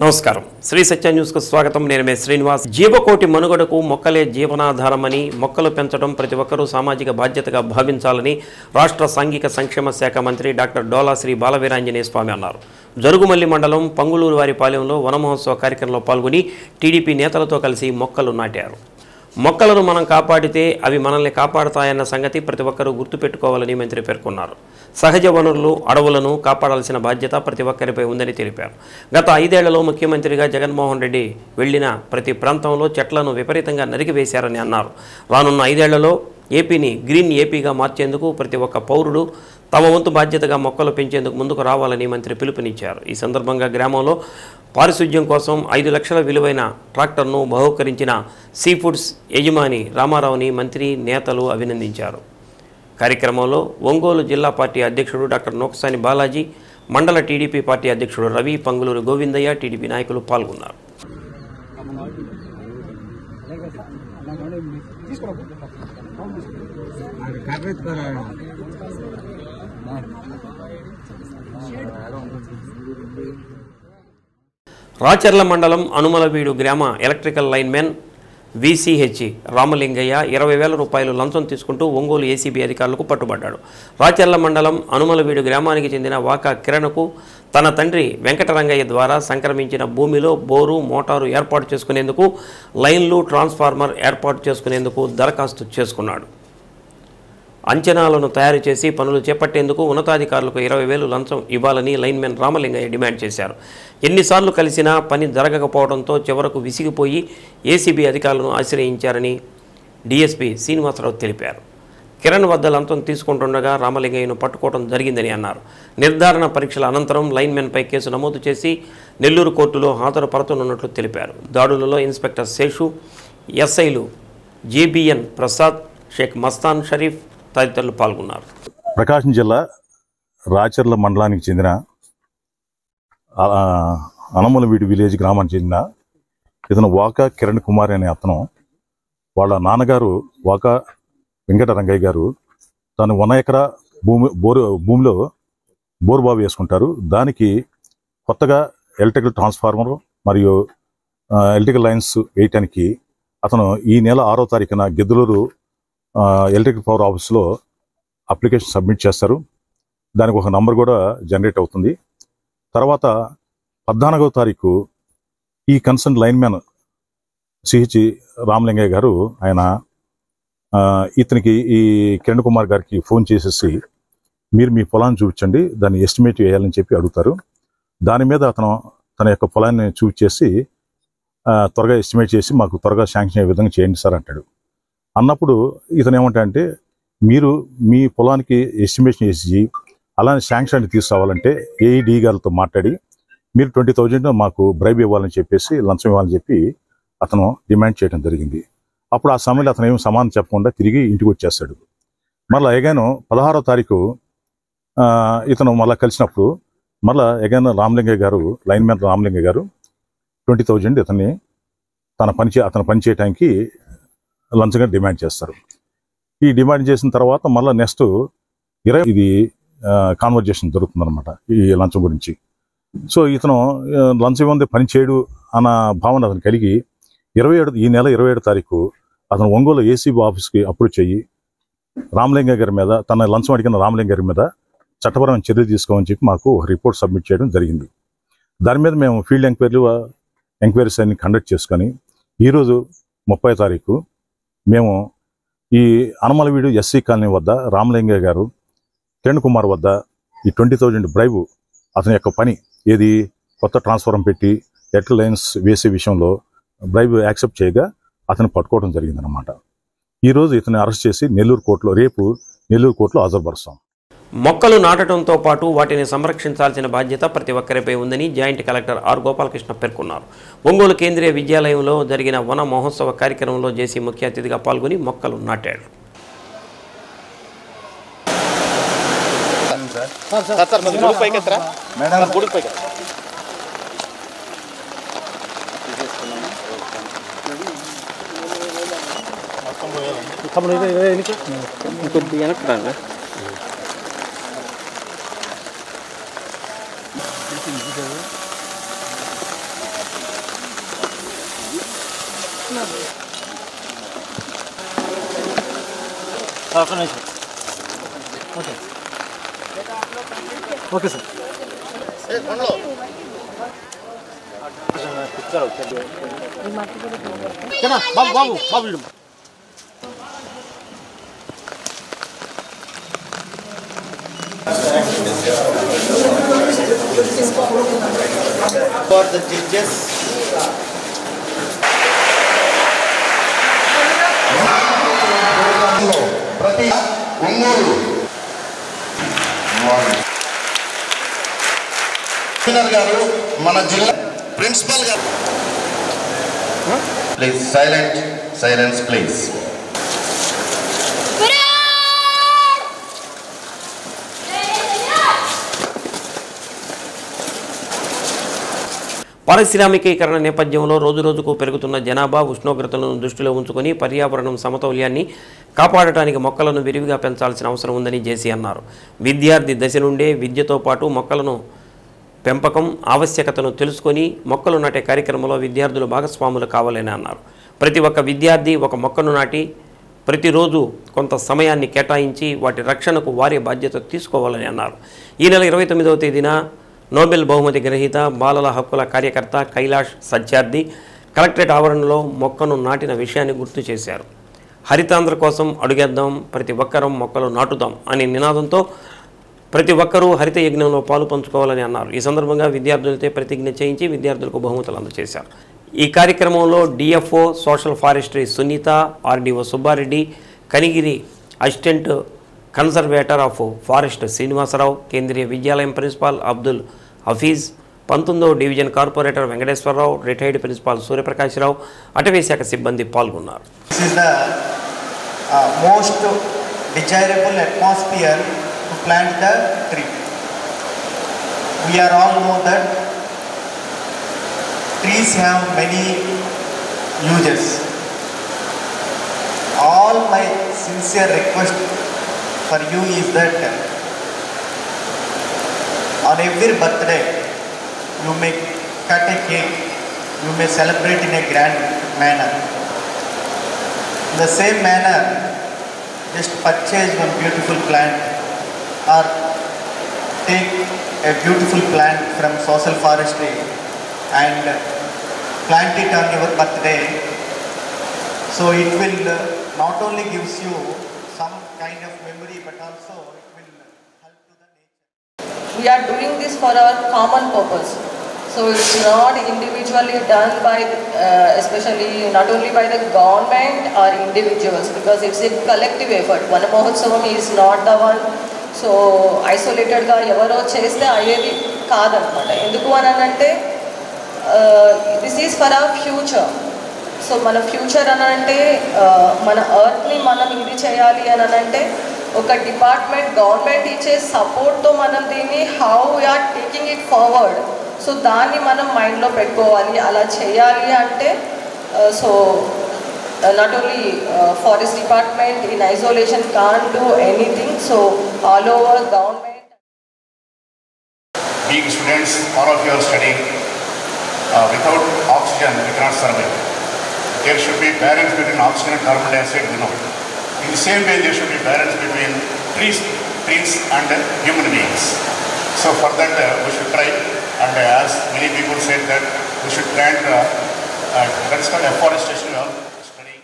నమస్కారం శ్రీ సత్య న్యూస్ కు స్వాగతం నేను మే శ్రీనివాస్ జీవకోటి మనుగడకు మొక్కలే జీవనాధారమని మొక్కలు పెంచడం ప్రతి ఒక్కరూ సామాజిక బాధ్యతగా భావించాలని రాష్ట్ర సాంఘిక సంక్షేమ శాఖ మంత్రి డాక్టర్ డోలా శ్రీ బాలవీరాంజనేయ స్వామి అన్నారు జరుగుమల్లి మండలం పంగులూరు వారిపాలెంలో వన మహోత్సవ కార్యక్రమంలో పాల్గొని టీడీపీ నేతలతో కలిసి మొక్కలు నాటారు మొక్కలను మనం కాపాడితే అవి మనల్ని కాపాడుతాయన్న సంగతి ప్రతి ఒక్కరూ గుర్తుపెట్టుకోవాలని మంత్రి పేర్కొన్నారు సహజ వనరులు అడవులను కాపాడాల్సిన బాధ్యత ప్రతి ఒక్కరిపై ఉందని తెలిపారు గత 5 ఏళ్లలో ముఖ్యమంత్రిగా జగన్మోహన్ రెడ్డి వెళ్లిన ప్రతి ప్రాంతంలో చెట్లను విపరీతంగా నరికివేశారని అన్నారు రానున్న 5 ఏళ్లలో ఏపీని గ్రీన్ ఏపీగా మార్చేందుకు ప్రతి ఒక్క పౌరుడు తమ వంతు బాధ్యతగా మొక్కలు పెంచేందుకు ముందుకు రావాలని మంత్రి పిలుపునిచ్చారు ఈ సందర్భంగా గ్రామంలో పారిశుధ్యం కోసం 5 లక్షల విలువైన ట్రాక్టర్ను బహూకరించిన సీ ఫుడ్స్ యజమాని రామారావుని మంత్రి నేతలు అభినందించారు కార్యక్రమంలో ఒంగోలు జిల్లా పార్టీ అధ్యక్షుడు డాక్టర్ నోకసాని బాలాజీ మండల టీడీపీ పార్టీ అధ్యక్షుడు రవి పంగులూరు గోవిందయ్య టీడీపీ నాయకులు పాల్గొన్నారు రాచర్ల మండలం అనుమలవీడు గ్రామ ఎలక్ట్రికల్ లైన్మెన్ విసిహెచ్ రామలింగయ్య 20,000 రూపాయలు లంచం తీసుకుంటూ ఒంగోలు ఏసీబీ అధికారులకు పట్టుబడ్డాడు రాచర్ల మండలం అనుమలవీడు గ్రామానికి చెందిన వాకా కిరణ్కు తన తండ్రి వెంకటరంగయ్య ద్వారా సంక్రమించిన భూమిలో బోరు మోటారు ఏర్పాటు చేసుకునేందుకు లైన్లు ట్రాన్స్ఫార్మర్ ఏర్పాటు చేసుకునేందుకు దరఖాస్తు చేసుకున్నాడు అంచనాలను తయారు చేసి పనులు చేపట్టేందుకు ఉన్నతాధికారులకు 20,000 లంచం ఇవ్వాలని లైన్మెన్ రామలింగయ్య డిమాండ్ చేశారు ఎన్నిసార్లు కలిసినా పని జరగకపోవడంతో చివరకు విసిగిపోయి ఏసీబీ అధికారులను ఆశ్రయించారని డీఎస్పీ శ్రీనివాసరావు తెలిపారు కిరణ్ వద్ద లంచం తీసుకుంటుండగా రామలింగయ్యను పట్టుకోవడం జరిగిందని అన్నారు నిర్ధారణ పరీక్షల అనంతరం లైన్మెన్పై కేసు నమోదు చేసి నెల్లూరు కోర్టులో హాజరుపరచనున్నట్లు తెలిపారు దాడులలో ఇన్స్పెక్టర్ శేషు ఎస్ఐలు జేబీఎన్ ప్రసాద్ షేక్ మస్తాన్ షరీఫ్ తదితరులు పాల్గొన్నారు ప్రకాశం జిల్లా రాచర్ల మండలానికి చెందిన అనమలవీడు విలేజ్ గ్రామానికి చెందిన ఇతను వాకా కిరణ్ కుమార్ అనే అతను వాళ్ళ నాన్నగారు వాకా వెంకటరంగయ్య గారు తను 1 ఎకరా భూమిలో బోరుబావి వేసుకుంటారు దానికి కొత్తగా ఎలక్ట్రికల్ ట్రాన్స్ఫార్మర్ మరియు ఎలక్ట్రికల్ లైన్స్ వేయటానికి అతను ఈ నెల 6వ తారీఖున గిద్దలూరు ఎలక్ట్రికల్ పవర్ ఆఫీస్లో అప్లికేషన్ సబ్మిట్ చేస్తారు దానికి ఒక నంబర్ కూడా జనరేట్ అవుతుంది తర్వాత 14వ తారీఖు ఈ కన్సర్న్ లైన్మెన్ సిహెచ్ రామలింగయ్య గారు ఆయన ఇతనికి ఈ కిరణ్ కుమార్ గారికి ఫోన్ చేసేసి మీరు మీ పొలాన్ని చూపించండి దాన్ని ఎస్టిమేట్ వేయాలని చెప్పి అడుగుతారు దాని మీద అతను తన యొక్క పొలాన్ని చూపించేసి త్వరగా ఎస్టిమేట్ చేసి మాకు త్వరగా శాంక్షన్ అయ్యే విధంగా చేయండి సార్ అంటాడు అన్నప్పుడు ఇతను ఏమంటాడంటే మీరు మీ పొలానికి ఎస్టిమేషన్ వేసి అలానే శాంక్షన్ తీసుకురావాలంటే ఏఈడి గారితో మాట్లాడి మీరు 20,000 మాకు బ్రైబ్ ఇవ్వాలని చెప్పేసి లంచం ఇవ్వాలని చెప్పి అతను డిమాండ్ చేయడం జరిగింది అప్పుడు ఆ సమయంలో అతను ఏమి సమాధానం చెప్పకుండా తిరిగి ఇంటికి వచ్చేస్తాడు మళ్ళీ ఎగాను 16వ తారీఖు ఇతను మళ్ళీ కలిసినప్పుడు మళ్ళీ ఎగాను రామలింగయ్య గారు లైన్మెన్ రామలింగయ్య గారు 20,000 ఇతన్ని అతను పని చేయడానికి లంచంగా డిమాండ్ చేస్తారు ఈ డిమాండ్ చేసిన తర్వాత మళ్ళీ నెక్స్ట్ ఇది కాన్వర్జేషన్ జరుగుతుందన్నమాట ఈ లంచం గురించి సో ఇతను లంచం ఇవ్వండి పని చేయడు అన్న భావన అతను కలిగి ఈ నెల 27వ తారీఖు అతను ఒంగోలు ఏసీబీ ఆఫీస్కి అప్రోచ్ అయ్యి రామలింగయ్య గారి మీద తన లంచం అడిగిన రామలింగయ్య గారి మీద చట్టపరమైన చర్యలు తీసుకోమని చెప్పి మాకు రిపోర్ట్ సబ్మిట్ చేయడం జరిగింది దాని మీద మేము ఫీల్డ్ ఎంక్వైరీస్ అన్ని కండక్ట్ చేసుకొని ఈరోజు 30వ తారీఖు మేము ఈ అనమలవీడు ఎస్సీ కాలనీ వద్ద రామలింగయ్య గారు కిరణ్ కుమార్ వద్ద ఈ 20,000 బ్రైబ్ అతని యొక్క పని ఏది కొత్త ట్రాన్స్ఫార్మర్ పెట్టి ఎలక్ట్రికల్ లైన్స్ వేసే విషయంలో బ్రైబ్ యాక్సెప్ట్ చేయగా అతను పట్టుకోవడం జరిగిందనమాట ఈరోజు ఇతన్ని అరెస్ట్ చేసి రేపు నెల్లూరు కోర్టులో హాజరుపరుస్తాం మొక్కలు నాటడంతో పాటు వాటిని సంరక్షించాల్సిన బాధ్యత ప్రతి ఒక్కరిపై ఉందని జాయింట్ కలెక్టర్ ఆర్ గోపాలకృష్ణ పేర్కొన్నారు ఒంగోలు కేంద్రీయ విద్యాలయంలో జరిగిన వన మహోత్సవ కార్యక్రమంలో జేసీ ముఖ్య అతిథిగా పాల్గొని మొక్కలు నాటాడు ఓకే సార్. బాబు బాబు బాబు for the judges. ప్రతి ఒంగోలు గారు మన జిల్లా ప్రిన్సిపల్ గారు ప్లీజ్ సైలెన్స్ ప్లీజ్. పారిశ్రామికీకరణ నేపథ్యంలో రోజురోజుకు పెరుగుతున్న జనాభా ఉష్ణోగ్రతలను దృష్టిలో ఉంచుకొని పర్యావరణం సమతౌల్యాన్ని కాపాడటానికి మొక్కలను విరివిగా పెంచాల్సిన అవసరం ఉందని జేసీ అన్నారు. విద్యార్థి దశ నుండే విద్యతో పాటు మొక్కలను పెంపకం ఆవశ్యకతను తెలుసుకొని మొక్కలు నాటే కార్యక్రమంలో విద్యార్థులు భాగస్వాములు కావాలని అన్నారు. ప్రతి ఒక్క విద్యార్థి ఒక మొక్కను నాటి ప్రతిరోజు కొంత సమయాన్ని కేటాయించి వాటి రక్షణకు వారి బాధ్యత తీసుకోవాలని అన్నారు. ఈ నెల 29వ తేదీన నోబెల్ బహుమతి గ్రహీత బాలల హక్కుల కార్యకర్త కైలాష్ సత్యార్థి కలెక్టరేట్ ఆవరణలో మొక్కను నాటిన విషయాన్ని గుర్తు చేశారు. హరితాంధ్ర కోసం అడుగేద్దాం, ప్రతి ఒక్కరం మొక్కలు నాటుదాం అనే నినాదంతో ప్రతి ఒక్కరూ హరిత యజ్ఞంలో పాలు పంచుకోవాలని అన్నారు. ఈ సందర్భంగా విద్యార్థులతో ప్రతిజ్ఞ చేయించి విద్యార్థులకు బహుమతులు అందజేశారు. ఈ కార్యక్రమంలో DFO social forestry Sunitha, RDO Subbareddy, Kanigiri assistant conservator of forest Srinivasa Rao, కేంద్రీయ విద్యాలయం ప్రిన్సిపాల్ అబ్దుల్ హఫీజ్, 19వ division corporator Venkateswara Rao, retired principal Suryaprakash Rao, అటవీ శాఖ సిబ్బంది పాల్గొన్నారు. This is the most desirable atmosphere to plant the tree. We are all know that trees have many uses. All my sincere request for you is that on every birthday you may cut a cake, you may celebrate in a grand manner. In the same manner, just purchase one beautiful plant or take a beautiful plant from social forestry and plant it on your birthday. So it will not only gives you some kind of memory but also it will help to the nature. We are doing this for our common purpose. So it's not individually done by, especially not only by the government or individuals, because it's a collective effort. Vana Mahotsavam is not the one. So isolated ga evaro cheste ayedi kadanamata. Enduku anante this is for our future. So mana future anante mana earth ni manam idi cheyali anante oka department government iche support to manam dini how we are taking it forward. So దాన్ని మనం మైండ్లో పెట్టుకోవాలి, అలా చేయాలి అంటే so not only forest department in isolation can't do anything. So all over government. Being students, all of you are studying. Without oxygen, we cannot survive. There should be balance between oxygen and carbon dioxide, we know. In the same way, there should be balance between trees and human beings. So for that, we should try. And as many people said that we should plant that's called afforestation of studying.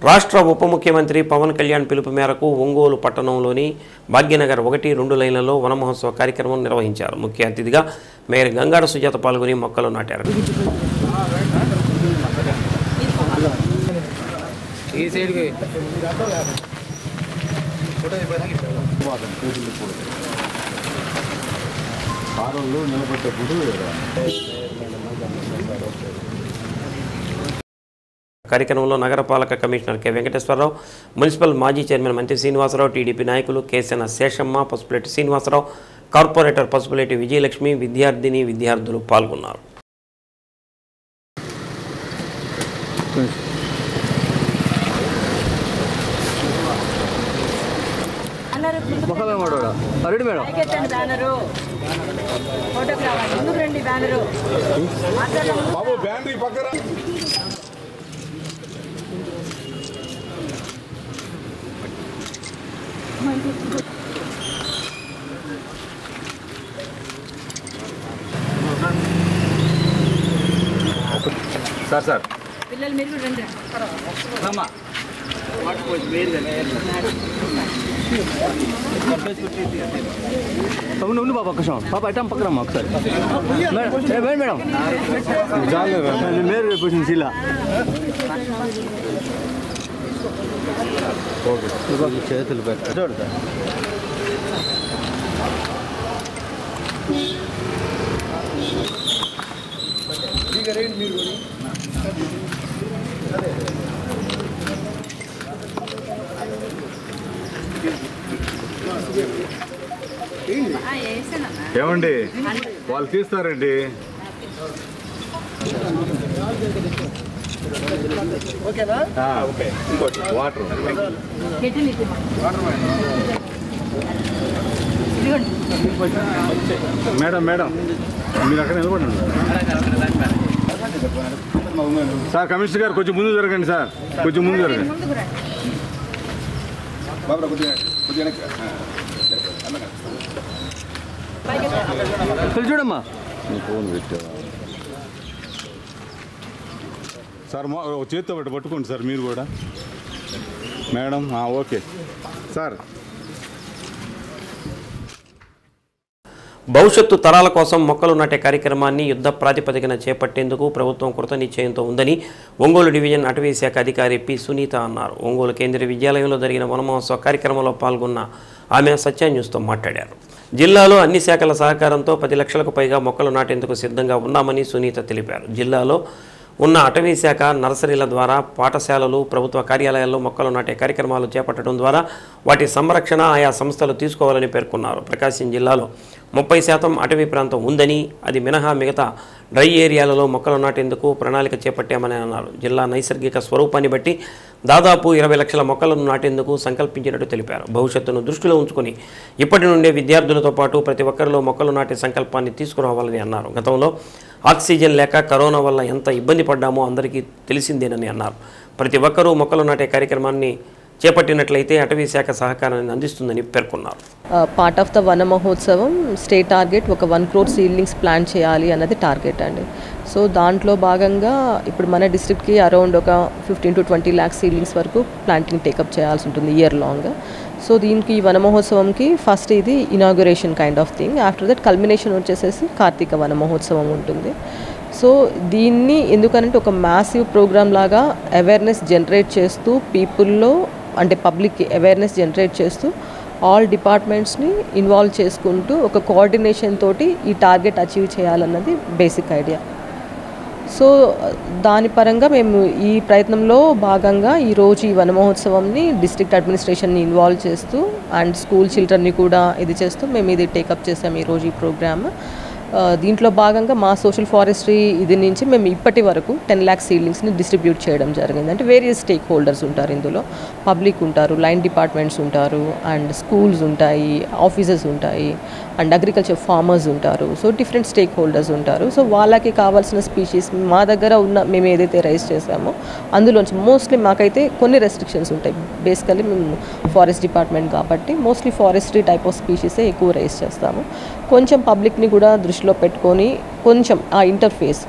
రాష్ట్ర ఉప ముఖ్యమంత్రి పవన్ కళ్యాణ్ పిలుపు మేరకు ఒంగోలు పట్టణంలోని భాగ్యనగర్ 1-2 లైన్లలో వన మహోత్సవ కార్యక్రమం నిర్వహించారు. ముఖ్య అతిథిగా మేయర్ గంగాడ సుజాత పాల్గొని మొక్కలు నాటారు. కార్యక్రమంలో నగరపాలక కమిషనర్ కె వెంకటేశ్వరరావు, మున్సిపల్ మాజీ చైర్మన్ మంత్రి శ్రీనివాసరావు, టీడీపీ నాయకులు కేసెన శేషమ్మ, పసుపులేటి శ్రీనివాసరావు, కార్పొరేటర్ పసుపులేటి విజయలక్ష్మి, విద్యార్థులు పాల్గొన్నారు. సార్ పిల్లలు మీరు కూడా రండి. అమ్మా ఉండు బాబా ఒక్క నిమిషం పాప ఐటమ్ పక్కన అమ్మా ఒకసారి మేడం మేరు పొజిషన్ శీలా చేతులు పెట్ట చూడతా ఏమండి వాళ్ళు తీస్తారండి. వాటర్ మేడం మేడం మీరు అక్కడ నిలబడండి సార్. కమిషనర్ గారు కొంచెం ముందు జరగండి సార్, కొంచెం ముందు జరగండి. చూడమ్మా సార్ చేత్తో పట్టుకోండి సార్ మీరు కూడా మేడం. Okay sir. భవిష్యత్తు తరాల కోసం మొక్కలు నాటే కార్యక్రమాన్ని యుద్ధ ప్రాతిపదికన చేపట్టేందుకు ప్రభుత్వం కృతనిశ్చయంతో ఉందని ఒంగోలు డివిజన్ అటవీ శాఖ అధికారి పి సునీత అన్నారు. ఒంగోలు కేంద్రీయ విద్యాలయంలో జరిగిన వనమహోత్సవ కార్యక్రమంలో పాల్గొన్న ఆమె సత్య న్యూస్తో మాట్లాడారు. జిల్లాలో అన్ని శాఖల సహకారంతో 10 లక్షలకు పైగా మొక్కలు నాటేందుకు సిద్ధంగా ఉన్నామని సునీత తెలిపారు. జిల్లాలో ఉన్న అటవీ శాఖ నర్సరీల ద్వారా పాఠశాలలు, ప్రభుత్వ కార్యాలయాల్లో మొక్కలు నాటే కార్యక్రమాలు చేపట్టడం ద్వారా వాటి సంరక్షణ ఆయా సంస్థలు తీసుకోవాలని పేర్కొన్నారు. ప్రకాశం జిల్లాలో 30% అటవీ ప్రాంతం ఉందని, అది మినహా మిగతా డ్రై ఏరియాలలో మొక్కలు నాటేందుకు ప్రణాళిక చేపట్టామని అన్నారు. జిల్లా నైసర్గిక స్వరూపాన్ని బట్టి దాదాపు 20 లక్షల మొక్కలను నాటేందుకు సంకల్పించినట్టు తెలిపారు. భవిష్యత్తును దృష్టిలో ఉంచుకొని ఇప్పటి నుండే విద్యార్థులతో పాటు ప్రతి ఒక్కరిలో మొక్కలు నాటే సంకల్పాన్ని తీసుకురావాలని అన్నారు. గతంలో ఆక్సిజన్ లేక కరోనా వల్ల ఎంత ఇబ్బంది పడ్డామో అందరికీ తెలిసిందేనని అన్నారు. ప్రతి ఒక్కరూ మొక్కలు నాటే కార్యక్రమాన్ని చేపట్టినట్లయితే అటవీ శాఖ సహకారాన్ని అందిస్తుందని పేర్కొన్నారు. పార్ట్ ఆఫ్ ద వన మహోత్సవం స్టేట్ టార్గెట్ ఒక 1 crore సీడ్లింగ్స్ ప్లాన్ చేయాలి అన్నది టార్గెట్ అండి. సో దాంట్లో భాగంగా ఇప్పుడు మన డిస్ట్రిక్ట్కి అరౌండ్ ఒక 15 to 20 lakhs సీడ్లింగ్స్ వరకు ప్లాంటింగ్ టేకప్ చేయాల్సి ఉంటుంది ఇయర్ లాంగ్. సో దీనికి ఈ వన మహోత్సవంకి ఫస్ట్ ఇది inauguration kind of thing. After that culmination వచ్చేసేసి కార్తీక వన మహోత్సవం ఉంటుంది. సో దీన్ని ఎందుకనంటే ఒక మ్యాసివ్ ప్రోగ్రామ్ లాగా అవేర్నెస్ జనరేట్ చేస్తూ పీపుల్లో అంటే పబ్లిక్కి అవేర్నెస్ జనరేట్ చేస్తూ ఆల్ డిపార్ట్మెంట్స్ని ఇన్వాల్వ్ చేసుకుంటూ ఒక కోఆర్డినేషన్ తోటి ఈ టార్గెట్ అచీవ్ చేయాలన్నది బేసిక్ ఐడియా. సో దాని పరంగా మేము ఈ ప్రయత్నంలో భాగంగా ఈరోజు ఈ వన మహోత్సవంని డిస్ట్రిక్ట్ అడ్మినిస్ట్రేషన్ని ఇన్వాల్వ్ చేస్తూ అండ్ స్కూల్ చిల్డ్రన్ని కూడా ఇది చేస్తూ మేము ఇది టేకప్ చేసాము ఈరోజు ఈ ప్రోగ్రామ్. దీంట్లో భాగంగా మా సోషల్ ఫారెస్ట్రీ ఇది నుంచి మేము ఇప్పటి వరకు 10 lakhs సీడ్లింగ్స్ని డిస్ట్రిబ్యూట్ చేయడం జరిగింది. అంటే వేరియస్ స్టేక్ హోల్డర్స్ ఉంటారు ఇందులో. పబ్లిక్ ఉంటారు, లైన్ డిపార్ట్మెంట్స్ ఉంటారు, అండ్ స్కూల్స్ ఉంటాయి, ఆఫీసెస్ ఉంటాయి, అండ్ అగ్రికల్చర్ ఫార్మర్స్ ఉంటారు. సో డిఫరెంట్ స్టేక్ హోల్డర్స్ ఉంటారు. సో వాళ్ళకి కావాల్సిన స్పీషీస్ మా దగ్గర ఉన్న మేము ఏదైతే రైజ్ చేసామో అందులోంచి మోస్ట్లీ మాకైతే కొన్ని రెస్ట్రిక్షన్స్ ఉంటాయి. బేసికలీ మేము ఫారెస్ట్ డిపార్ట్మెంట్ కాబట్టి మోస్ట్లీ ఫారెస్ట్రీ టైప్ ఆఫ్ స్పీషీసే ఎక్కువ రైజ్ చేస్తాము. కొంచెం పబ్లిక్ని కూడా దృష్టిలో పెట్టుకొని కొంచెం ఆ ఇంటర్ఫేస్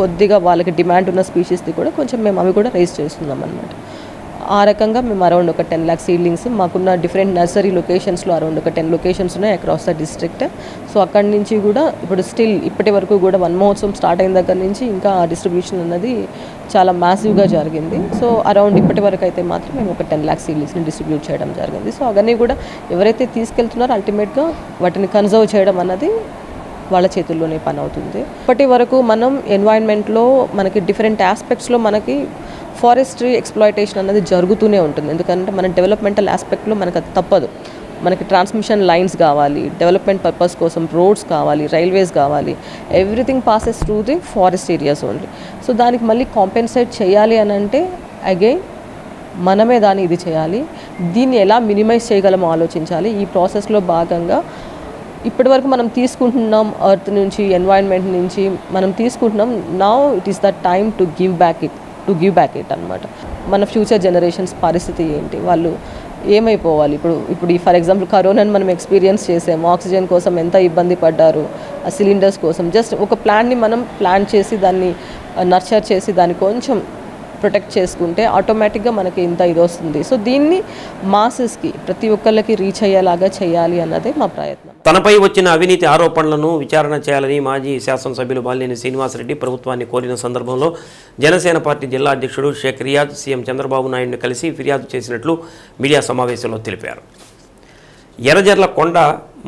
కొద్దిగా వాళ్ళకి డిమాండ్ ఉన్న స్పీషీస్ది కూడా కొంచెం మేము అవి కూడా రైజ్ చేస్తున్నాం అన్నమాట. ఆ రకంగా మేము అరౌండ్ ఒక 10 lakhs సీడ్లింగ్స్ మాకున్న డిఫరెంట్ నర్సరీ లొకేషన్స్లో అరౌండ్ ఒక 10 లొకేషన్స్ ఉన్నాయి అక్రాస్ ద డిస్ట్రిక్ట్. సో అక్కడి నుంచి కూడా ఇప్పుడు స్టిల్ ఇప్పటి వరకు కూడా వన్ మహోత్సవం స్టార్ట్ అయిన దగ్గర నుంచి ఇంకా డిస్ట్రిబ్యూషన్ అన్నది చాలా మ్యాసివ్గా జరిగింది. సో అరౌండ్ ఇప్పటి వరకు అయితే మాత్రం మేము ఒక 10 lakhs సీడ్లింగ్స్ని డిస్ట్రిబ్యూట్ చేయడం జరిగింది. సో అవన్నీ కూడా ఎవరైతే తీసుకెళ్తున్నారో అల్టిమేట్గా వాటిని కన్జర్వ్ చేయడం అన్నది వాళ్ళ చేతుల్లోనే పని అవుతుంది. ఇప్పటి వరకు మనం ఎన్వైరన్మెంట్లో మనకి డిఫరెంట్ ఆస్పెక్ట్స్లో మనకి ఫారెస్ట్రీ ఎక్స్ప్లాయిటేషన్ అనేది జరుగుతూనే ఉంటుంది. ఎందుకంటే మన డెవలప్మెంటల్ ఆస్పెక్ట్లో మనకు అది తప్పదు. మనకి ట్రాన్స్మిషన్ లైన్స్ కావాలి, డెవలప్మెంట్ పర్పస్ కోసం రోడ్స్ కావాలి, రైల్వేస్ కావాలి, everything passes through the forest areas only. So దానికి మళ్ళీ కాంపెన్సేట్ చేయాలి అని అంటే అగైన్ మనమే దాన్ని ఇది చేయాలి. దీన్ని ఎలా మినిమైజ్ చేయగలమో ఆలోచించాలి. ఈ ప్రాసెస్లో భాగంగా ఇప్పటి వరకు మనం తీసుకుంటున్నాం ఎర్త్ నుంచి, ఎన్వైరన్మెంట్ నుంచి మనం తీసుకుంటున్నాం. Now it is the time to give back it అనమాట. మన ఫ్యూచర్ జనరేషన్స్ పరిస్థితి ఏంటి, వాళ్ళు ఏమైపోవాలి. ఇప్పుడు ఫర్ ఎగ్జాంపుల్ కరోనాని మనం ఎక్స్పీరియన్స్ చేసాము. ఆక్సిజన్ కోసం ఎంత ఇబ్బంది పడ్డారు, ఆ సిలిండర్స్ కోసం. జస్ట్ ఒక ప్లాన్ని మనం ప్లాన్ చేసి దాన్ని నర్చర్ చేసి దాన్ని కొంచెం ప్రొటెక్ట్ చేసుకుంటే ఆటోమేటిక్గా మనకి ఇంత ఇది వస్తుంది. సో దీన్ని మాసెస్కి ప్రతి ఒక్కళ్ళకి రీచ్ అయ్యేలాగా చేయాలి అన్నదే మా ప్రయత్నం. తనపై వచ్చిన అవినీతి ఆరోపణలను విచారణ చేయాలని మాజీ శాసనసభ్యులు బాలినేని శ్రీనివాసరెడ్డి ప్రభుత్వాన్ని కోరిన సందర్భంలో జనసేన పార్టీ జిల్లా అధ్యక్షుడు షేక్ రియాజ్ సీఎం చంద్రబాబు నాయుడును కలిసి ఫిర్యాదు చేసినట్లు మీడియా సమావేశంలో తెలిపారు. ఎర్రజర్ల కొండ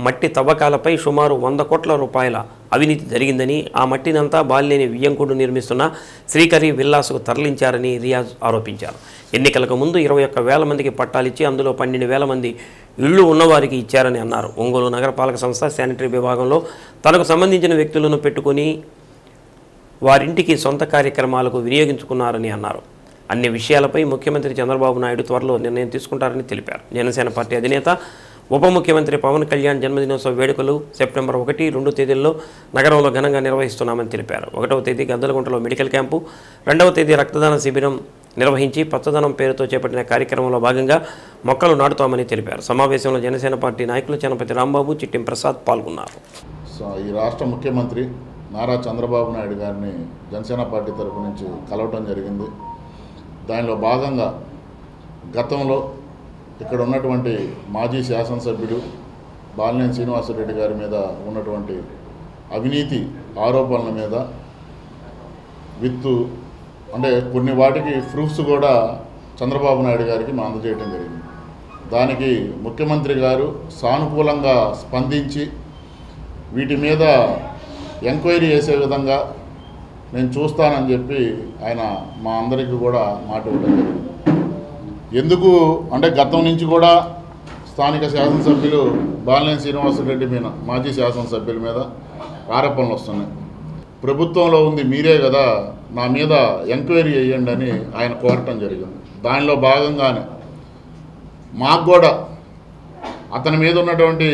మట్టి తవ్వకాలపై సుమారు 100 కోట్ల రూపాయల అవినీతి జరిగిందని, ఆ మట్టినంతా బాలినేని వియ్యంకుడు నిర్మిస్తున్న శ్రీకరి విల్లాసుకు తరలించారని రియాజ్ ఆరోపించారు. ఎన్నికలకు ముందు 21,000 మందికి పట్టాలిచ్చి అందులో 12,000 మంది ఇళ్లు ఉన్నవారికి ఇచ్చారని అన్నారు. ఒంగోలు నగరపాలక సంస్థ శానిటరీ విభాగంలో తనకు సంబంధించిన వ్యక్తులను పెట్టుకుని వారింటికి సొంత కార్యక్రమాలకు వినియోగించుకున్నారని అన్నారు. అన్ని విషయాలపై ముఖ్యమంత్రి చంద్రబాబు నాయుడు త్వరలో నిర్ణయం తీసుకుంటారని తెలిపారు. జనసేన పార్టీ అధినేత ఉప ముఖ్యమంత్రి పవన్ కళ్యాణ్ జన్మదినోత్సవ వేడుకలు సెప్టెంబర్ 1, 2 తేదీల్లో నగరంలో ఘనంగా నిర్వహిస్తున్నామని తెలిపారు. 1వ తేదీ గద్దలగుంటలో మెడికల్ క్యాంపు, 2వ తేదీ రక్తదాన శిబిరం నిర్వహించి పచ్చదనం పేరుతో చేపట్టిన కార్యక్రమంలో భాగంగా మొక్కలు నాటుతామని తెలిపారు. సమావేశంలో జనసేన పార్టీ నాయకులు చనపతి రాంబాబు, చిట్టిం ప్రసాద్ పాల్గొన్నారు. ఈ రాష్ట్ర ముఖ్యమంత్రి నారా చంద్రబాబు నాయుడు గారిని జనసేన పార్టీ తరఫు నుంచి కలవటం జరిగింది. దానిలో భాగంగా గతంలో ఇక్కడ ఉన్నటువంటి మాజీ శాసనసభ్యుడు బాలినేని శ్రీనివాసరెడ్డి గారి మీద ఉన్నటువంటి అవినీతి ఆరోపణల మీద అంటే కొన్ని వాటికి ప్రూఫ్స్ కూడా చంద్రబాబు నాయుడు గారికి మా అందజేయడం జరిగింది. దానికి ముఖ్యమంత్రి గారు సానుకూలంగా స్పందించి వీటి మీద ఎంక్వైరీ చేసే విధంగా నేను చూస్తానని చెప్పి ఆయన మా అందరికీ కూడా మాట ఇవ్వడం జరిగింది. ఎందుకు అంటే గతం నుంచి కూడా స్థానిక శాసనసభ్యులు బాలినేని శ్రీనివాసరెడ్డి మీద, మాజీ శాసనసభ్యుల మీద ఆరోపణలు వస్తున్నాయి. ప్రభుత్వంలో ఉంది మీరే కదా, నా మీద ఎంక్వైరీ చేయండి అని ఆయన కోరటం జరిగింది. దానిలో భాగంగానే మాకు కూడా అతని మీద ఉన్నటువంటి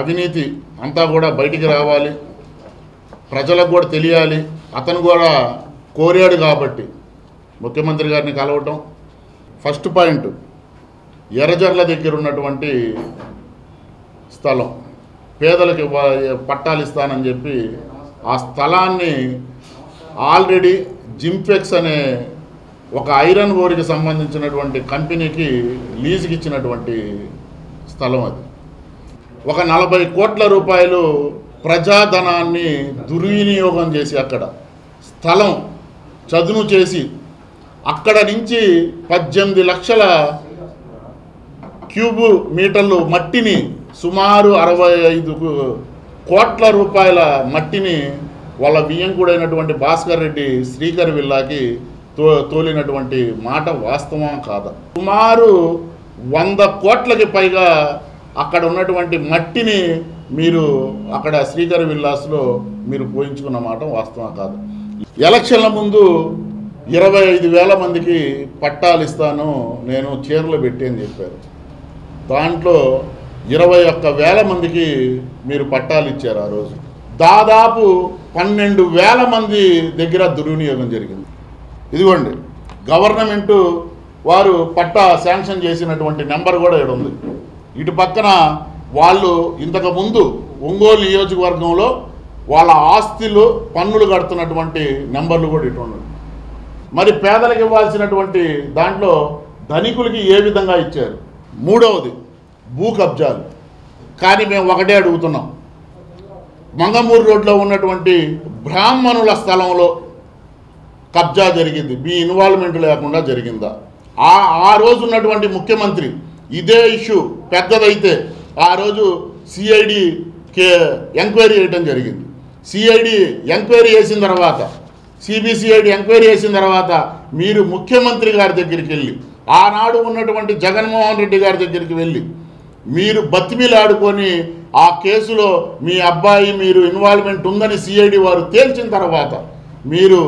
అవినీతి అంతా కూడా బయటికి రావాలి, ప్రజలకు కూడా తెలియాలి, అతను కూడా కోరాడు కాబట్టి ముఖ్యమంత్రి గారిని కలవటం. ఫస్ట్ పాయింట్, ఎర్రజర్ల దగ్గర ఉన్నటువంటి స్థలం పేదలకు పట్టాలు ఇస్తానని చెప్పి ఆ స్థలాన్ని ఆల్రెడీ జింఫెక్స్ అనే ఒక ఐరన్ ఓరికి సంబంధించినటువంటి కంపెనీకి లీజుకి ఇచ్చినటువంటి స్థలం అది. ఒక 40 కోట్ల రూపాయలు ప్రజాధనాన్ని దుర్వినియోగం చేసి అక్కడ స్థలం చదును చేసి అక్కడ నుంచి 18 లక్షల క్యూబు మీటర్లు మట్టిని, సుమారు 65 కోట్ల రూపాయల మట్టిని వాళ్ళ వియ్యంకుడైనటువంటి భాస్కర్ రెడ్డి శ్రీకరి విల్లాకి తోలినటువంటి మాట వాస్తవం కాదా? సుమారు 100 కోట్లకి పైగా అక్కడ ఉన్నటువంటి మట్టిని మీరు అక్కడ శ్రీకరి విల్లాస్లో మీరు పోయించుకున్న మాట వాస్తవం కాదు. ఎలక్షన్ల ముందు 25,000 మందికి పట్టాలు ఇస్తాను నేను చీరలు పెట్టి అని చెప్పారు. దాంట్లో 21,000 మందికి మీరు పట్టాలు ఇచ్చారు. ఆ రోజు దాదాపు 12,000 మంది దగ్గర దుర్వినియోగం జరిగింది. ఇదిగోండి గవర్నమెంటు వారు పట్టా శాంక్షన్ చేసినటువంటి నెంబర్ కూడా ఇక్కడ ఉంది. ఇటు పక్కన వాళ్ళు ఇంతకుముందు ఒంగోలు నియోజకవర్గంలో వాళ్ళ ఆస్తులు పన్నులు కడుతున్నటువంటి నెంబర్లు కూడా ఇటు ఉన్నాయి. మరి పేదలకు ఇవ్వాల్సినటువంటి దాంట్లో ధనికులకి ఏ విధంగా ఇచ్చారు? మూడవది భూ కబ్జాలు. కానీ మేము ఒకటే అడుగుతున్నాం, మంగమూరు రోడ్లో ఉన్నటువంటి బ్రాహ్మణుల స్థలంలో కబ్జా జరిగింది, మీ ఇన్వాల్వ్మెంట్ లేకుండా జరిగిందా? ఆ రోజు ఉన్నటువంటి ముఖ్యమంత్రి ఇదే ఇష్యూ పెద్దదైతే ఆ రోజు సిఐడి ఎంక్వైరీ చేయడం జరిగింది. సిఐడి ఎంక్వైరీ చేసిన తర్వాత, సిబిసిఐడి ఎంక్వైరీ చేసిన తర్వాత మీరు ముఖ్యమంత్రి గారి దగ్గరికి వెళ్ళి, ఆనాడు ఉన్నటువంటి జగన్మోహన్ రెడ్డి గారి దగ్గరికి వెళ్ళి మీరు బతిమిలాడుకొని ఆ కేసులో మీ అబ్బాయి మీరు ఇన్వాల్వ్మెంట్ ఉందని సిఐడి వారు తేల్చిన తర్వాత మీరు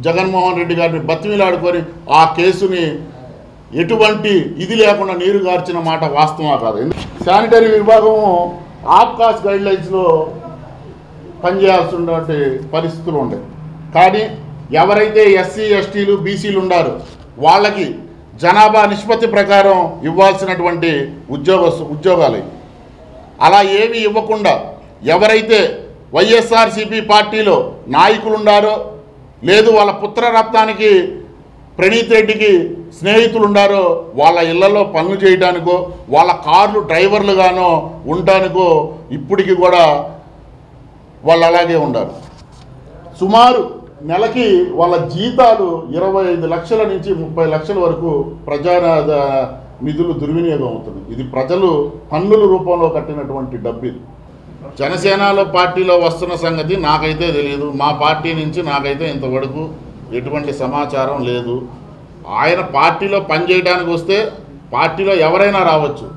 జగన్మోహన్ రెడ్డి గారిని బతిమిలాడుకొని ఆ కేసుని ఎటువంటి ఇది లేకుండా నీరు గార్చిన మాట వాస్తవా కాదు. శానిటరీ విభాగము ఆప్కాస్ గైడ్లైన్స్లో పనిచేయాల్సినటువంటి పరిస్థితులు ఉండేవి. కానీ ఎవరైతే ఎస్సీ ఎస్టీలు బీసీలు ఉన్నారో వాళ్ళకి జనాభా నిష్పత్తి ప్రకారం ఇవ్వాల్సినటువంటి ఉద్యోగాలు అలా ఏమీ ఇవ్వకుండా ఎవరైతే వైఎస్ఆర్సీపీ పార్టీలో నాయకులు ఉన్నారో లేదు వాళ్ళ పుత్రరత్నానికి ప్రణీత్ రెడ్డికి స్నేహితులు ఉండారో వాళ్ళ ఇళ్లలో పనులు చేయడానికో వాళ్ళ కార్లు డ్రైవర్లుగానో ఉండటానికో ఇప్పటికి కూడా వాళ్ళు అలాగే ఉండారు. సుమారు నెలకి వాళ్ళ జీతాలు 25 లక్షల నుంచి 30 లక్షల వరకు ప్రజా నిధులు దుర్వినియోగం అవుతుంది. ఇది ప్రజలు పన్నుల రూపంలో కట్టినటువంటి డబ్బు. ఇది జనసేనలో పార్టీలో వస్తున్న సంగతి నాకైతే తెలియదు. మా పార్టీ నుంచి నాకైతే ఇంతవరకు ఎటువంటి సమాచారం లేదు. ఆయన పార్టీలో పనిచేయడానికి వస్తే పార్టీలో ఎవరైనా రావచ్చు.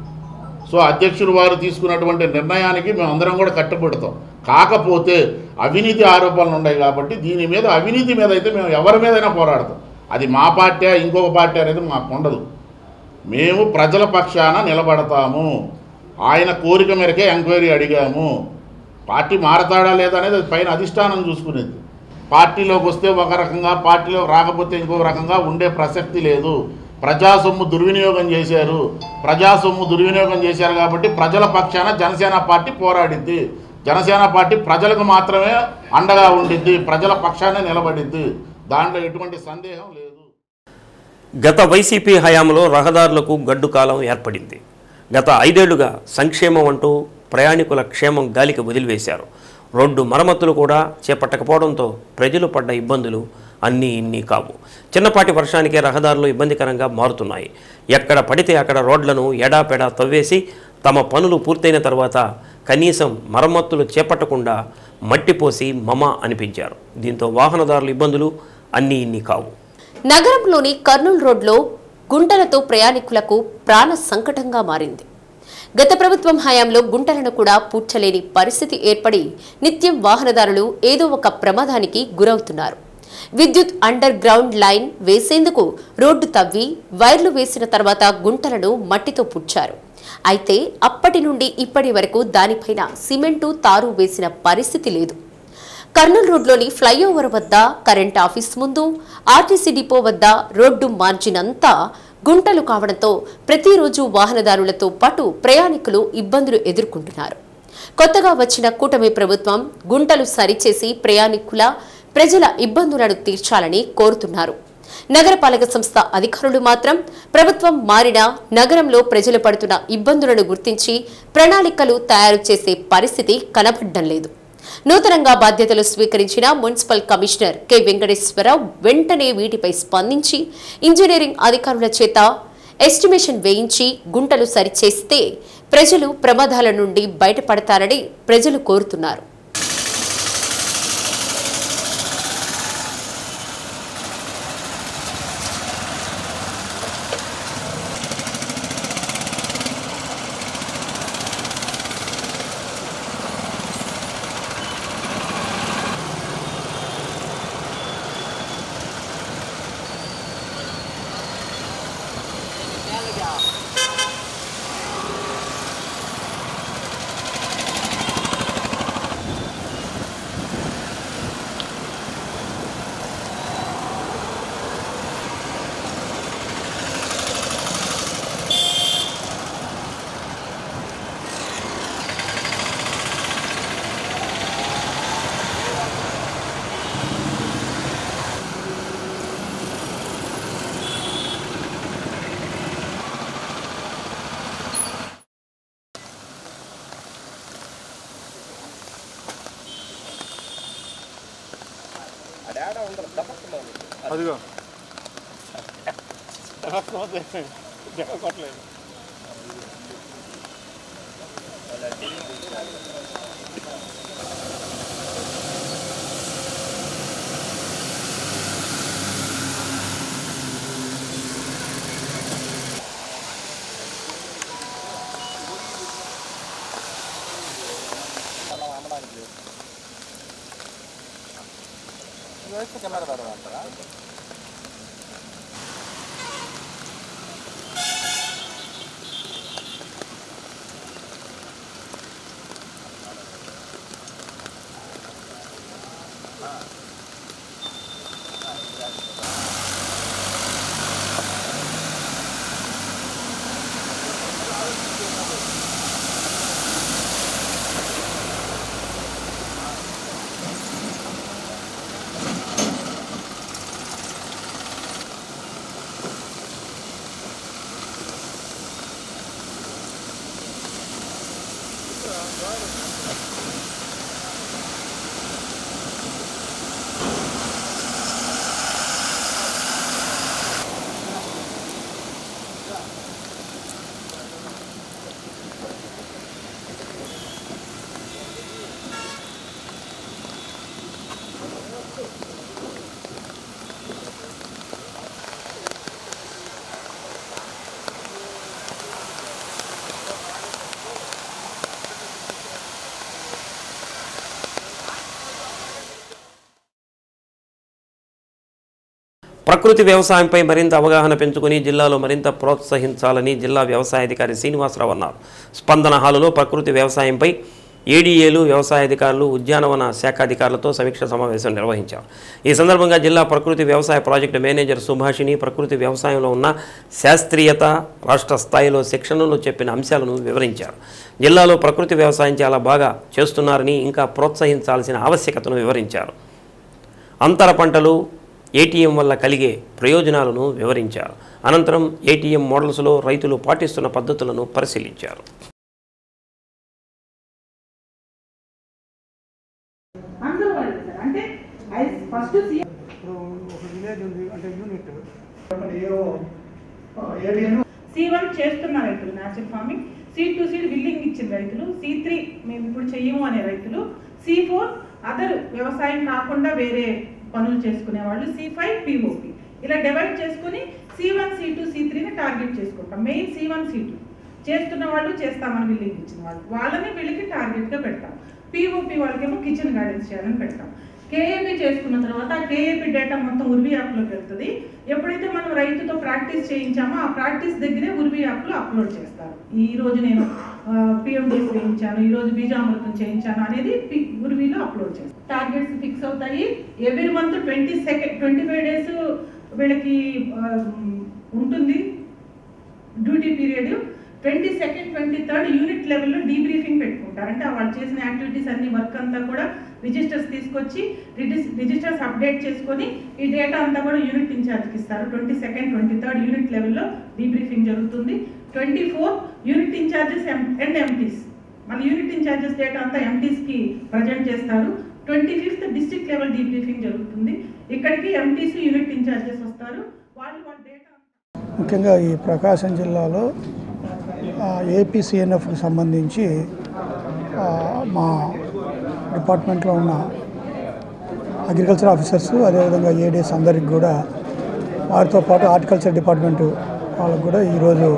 సో అధ్యక్షులు వారు తీసుకున్నటువంటి నిర్ణయానికి మేమందరం కూడా కట్టుబడతాం. కాకపోతే అవినీతి ఆరోపణలు ఉన్నాయి కాబట్టి దీని మీద అవినీతి మీద అయితే మేము ఎవరి మీదైనా పోరాడతాం. అది మా పార్టీ ఇంకొక పార్టీ అనేది మాకు ఉండదు. మేము ప్రజల పక్షాన నిలబడతాము. ఆయన కోరిక మేరకే ఎంక్వైరీ అడిగాము. పార్టీ మారతాడా లేదా అనేది పైన అధిష్టానం చూసుకునేది. పార్టీలోకి వస్తే ఒక రకంగా, పార్టీలో రాకపోతే ఇంకొక రకంగా ఉండే ప్రసక్తి లేదు. ప్రజాసొమ్ము దుర్వినియోగం చేశారు. ప్రజాసొమ్ము దుర్వినియోగం చేశారు కాబట్టి ప్రజల పక్షాన జనసేన పార్టీ పోరాడిద్ది. జనసేన పార్టీ ప్రజలకు మాత్రమే అండగా ఉండిద్ది, ప్రజల పక్షానే నిలబడిద్ది. దాంట్లో ఎటువంటి సందేహం లేదు. గత వైసీపీ హయాంలో రహదారులకు గడ్డు కాలం ఏర్పడింది. గత 5 ఏళ్లుగా సంక్షేమం అంటూ ప్రయాణికుల క్షేమం గాలికి వదిలివేశారు. రోడ్డు మరమ్మతులు కూడా చేపట్టకపోవడంతో ప్రజలు పడ్డ ఇబ్బందులు అన్నీ ఇన్ని కావు. చిన్నపాటి వర్షానికే రహదారులు ఇబ్బందికరంగా మారుతున్నాయి. ఎక్కడ పడితే అక్కడ రోడ్లను ఎడాపెడా తవ్వేసి తమ పనులు పూర్తయిన తర్వాత కనీసం మరమ్మతులు చేపట్టకుండా మట్టిపోసి మమ అనిపించారు. దీంతో వాహనదారుల ఇబ్బందులు అన్నీ ఇన్ని కావు. నగరంలోని కర్నూలు రోడ్లో గుంటలతో ప్రయాణికులకు ప్రాణ సంకటంగా మారింది. గత ప్రభుత్వం హయాంలో గుంటలను కూడా పూడ్చలేని పరిస్థితి ఏర్పడి నిత్యం వాహనదారులు ఏదో ఒక ప్రమాదానికి గురవుతున్నారు. విద్యుత్ అండర్ గ్రౌండ్ లైన్ వేసేందుకు రోడ్డు తవ్వి వైర్లు వేసిన తర్వాత గుంటలను మట్టితో పూడ్చారు. అయితే అప్పటి నుండి ఇప్పటి వరకు దానిపైన సిమెంటు తారు వేసిన పరిస్థితి లేదు. కర్నూలు రోడ్లోని ఫ్లైఓవర్ వద్ద, కరెంట్ ఆఫీస్ ముందు, ఆర్టీసీ డిపో వద్ద రోడ్డు మార్జిన్ అంతా గుంటలు కావడంతో ప్రతిరోజు వాహనదారులతో పాటు ప్రయాణికులు ఇబ్బందులు ఎదుర్కొంటున్నారు. కొత్తగా వచ్చిన కూటమి ప్రభుత్వం గుంటలు సరిచేసి ప్రజల ఇబ్బందులను తీర్చాలని కోరుతున్నారు. నగరపాలక సంస్థ అధికారులు మాత్రం ప్రభుత్వం మారినా నగరంలో ప్రజలు పడుతున్న ఇబ్బందులను గుర్తించి ప్రణాళికలు తయారు చేసే పరిస్థితి కనబడడం లేదు. నూతనంగా బాధ్యతలు స్వీకరించిన మున్సిపల్ కమిషనర్ కె వెంకటేశ్వరరావు వెంటనే వీటిపై స్పందించి ఇంజనీరింగ్ అధికారుల చేత ఎస్టిమేషన్ వేయించి గుంటలు సరిచేస్తే ప్రజలు ప్రమాదాల నుండి బయటపడతారని ప్రజలు కోరుతున్నారు. అదిగో ప్రకృతి వ్యవసాయంపై మరింత అవగాహన పెంచుకుని జిల్లాలో మరింత ప్రోత్సహించాలని జిల్లా వ్యవసాయాధికారి శ్రీనివాసరావు అన్నారు. స్పందన హాలులో ప్రకృతి వ్యవసాయంపై ఏడీఏలు, వ్యవసాయాధికారులు, ఉద్యానవన శాఖాధికారులతో సమీక్ష సమావేశం నిర్వహించారు. ఈ సందర్భంగా జిల్లా ప్రకృతి వ్యవసాయ ప్రాజెక్టు మేనేజర్ సుభాషిణి ప్రకృతి వ్యవసాయంలో ఉన్న శాస్త్రీయత, రాష్ట్ర స్థాయిలో శిక్షణలో చెప్పిన అంశాలను వివరించారు. జిల్లాలో ప్రకృతి వ్యవసాయం చాలా బాగా చేస్తున్నారని, ఇంకా ప్రోత్సహించాల్సిన ఆవశ్యకతను వివరించారు. అంతర పంటలు, ఏటీఎం వల్ల కలిగే ప్రయోజనాలను వివరించారు. అనంతరం ఏటీఎం మోడల్స్లో రైతులు పాటిస్తున్న పద్ధతులను పరిశీలించారు. C1 చేస్తున్న రైతులు natural farming, C2 seed building ఇచ్చిన రైతులు, C3 మేము ఇప్పుడు చెయ్యము అనే రైతులు, C4 అదర్ వ్యవసాయం కాకుండా వేరే పనులు చేసుకునే వాళ్ళు, C5 POP ఇలా డివైడ్ చేసుకుని C1, C2, C3ని టార్గెట్ చేసుకుంటాం. మెయిన్ C1, C2 చేస్తున్న వాళ్ళు, చేస్తామని బిల్డింగ్ ఇచ్చిన వాళ్ళు, వాళ్ళని వీళ్ళకి టార్గెట్గా పెడతాం. POP వాళ్ళకేమో కిచెన్ గార్డెన్స్ చేయాలని పెడతాం. KAP చేసుకున్న తర్వాత ఆ KAP డేటా మొత్తం ఉర్వి యాప్లోకి వెళ్తుంది. ఎప్పుడైతే మనం రైతుతో ప్రాక్టీస్ చేయించామో ఆ ప్రాక్టీస్ దగ్గరే ఉర్వి యాప్లో అప్లోడ్ చేస్తారు. ఈ రోజు నేను PMDS చేయించాను, ఈ రోజు బీజామృతం చేయించాను అనేది ఉర్విలో అప్లోడ్ చేస్తాను. టార్గెట్స్ ఫిక్స్ అవుతాయి. ఎవ్రీ మంత్ 25 days వీళ్ళకి ఉంటుంది duty period. 22nd, 23rd unit లెవెల్లో డీబ్రీఫింగ్ పెట్టుకుంటారు. అంటే వాళ్ళు చేసిన యాక్టివిటీస్ అన్ని వర్క్ అంతా కూడా రిజిస్టర్స్ తీసుకొచ్చి రిజిస్టర్స్ అప్డేట్ చేసుకొని ఈ డేటా అంతా కూడా యూనిట్ ఇన్ఛార్జ్కి ఇస్తారు. 22nd, 23rd యూనిట్ లెవెల్లో డీబ్రీఫింగ్ జరుగుతుంది. 24th యూనిట్ ఇన్ఛార్జెస్ అండ్ ఎంటీస్, మన యూనిట్ ఇన్ఛార్జెస్ డేటా అంతా ఎంటీస్కి ప్రజెంట్ చేస్తారు. 25th డిస్ట్రిక్ట్ లెవెల్ డీబ్రీఫింగ్ జరుగుతుంది. ఇక్కడికి ఎంటీస్ యూనిట్ ఇన్ఛార్జెస్ వస్తారు. వాళ్ళ డేటా ముఖ్యంగా ఈ ప్రకాశం జిల్లాలో APCNFకి సంబంధించి మా డిపార్ట్మెంట్లో ఉన్న అగ్రికల్చర్ ఆఫీసర్స్, అదేవిధంగా ఏడీఎస్ అందరికి కూడా, వారితో పాటు హార్టికల్చర్ డిపార్ట్మెంటు వాళ్ళకు కూడా ఈరోజు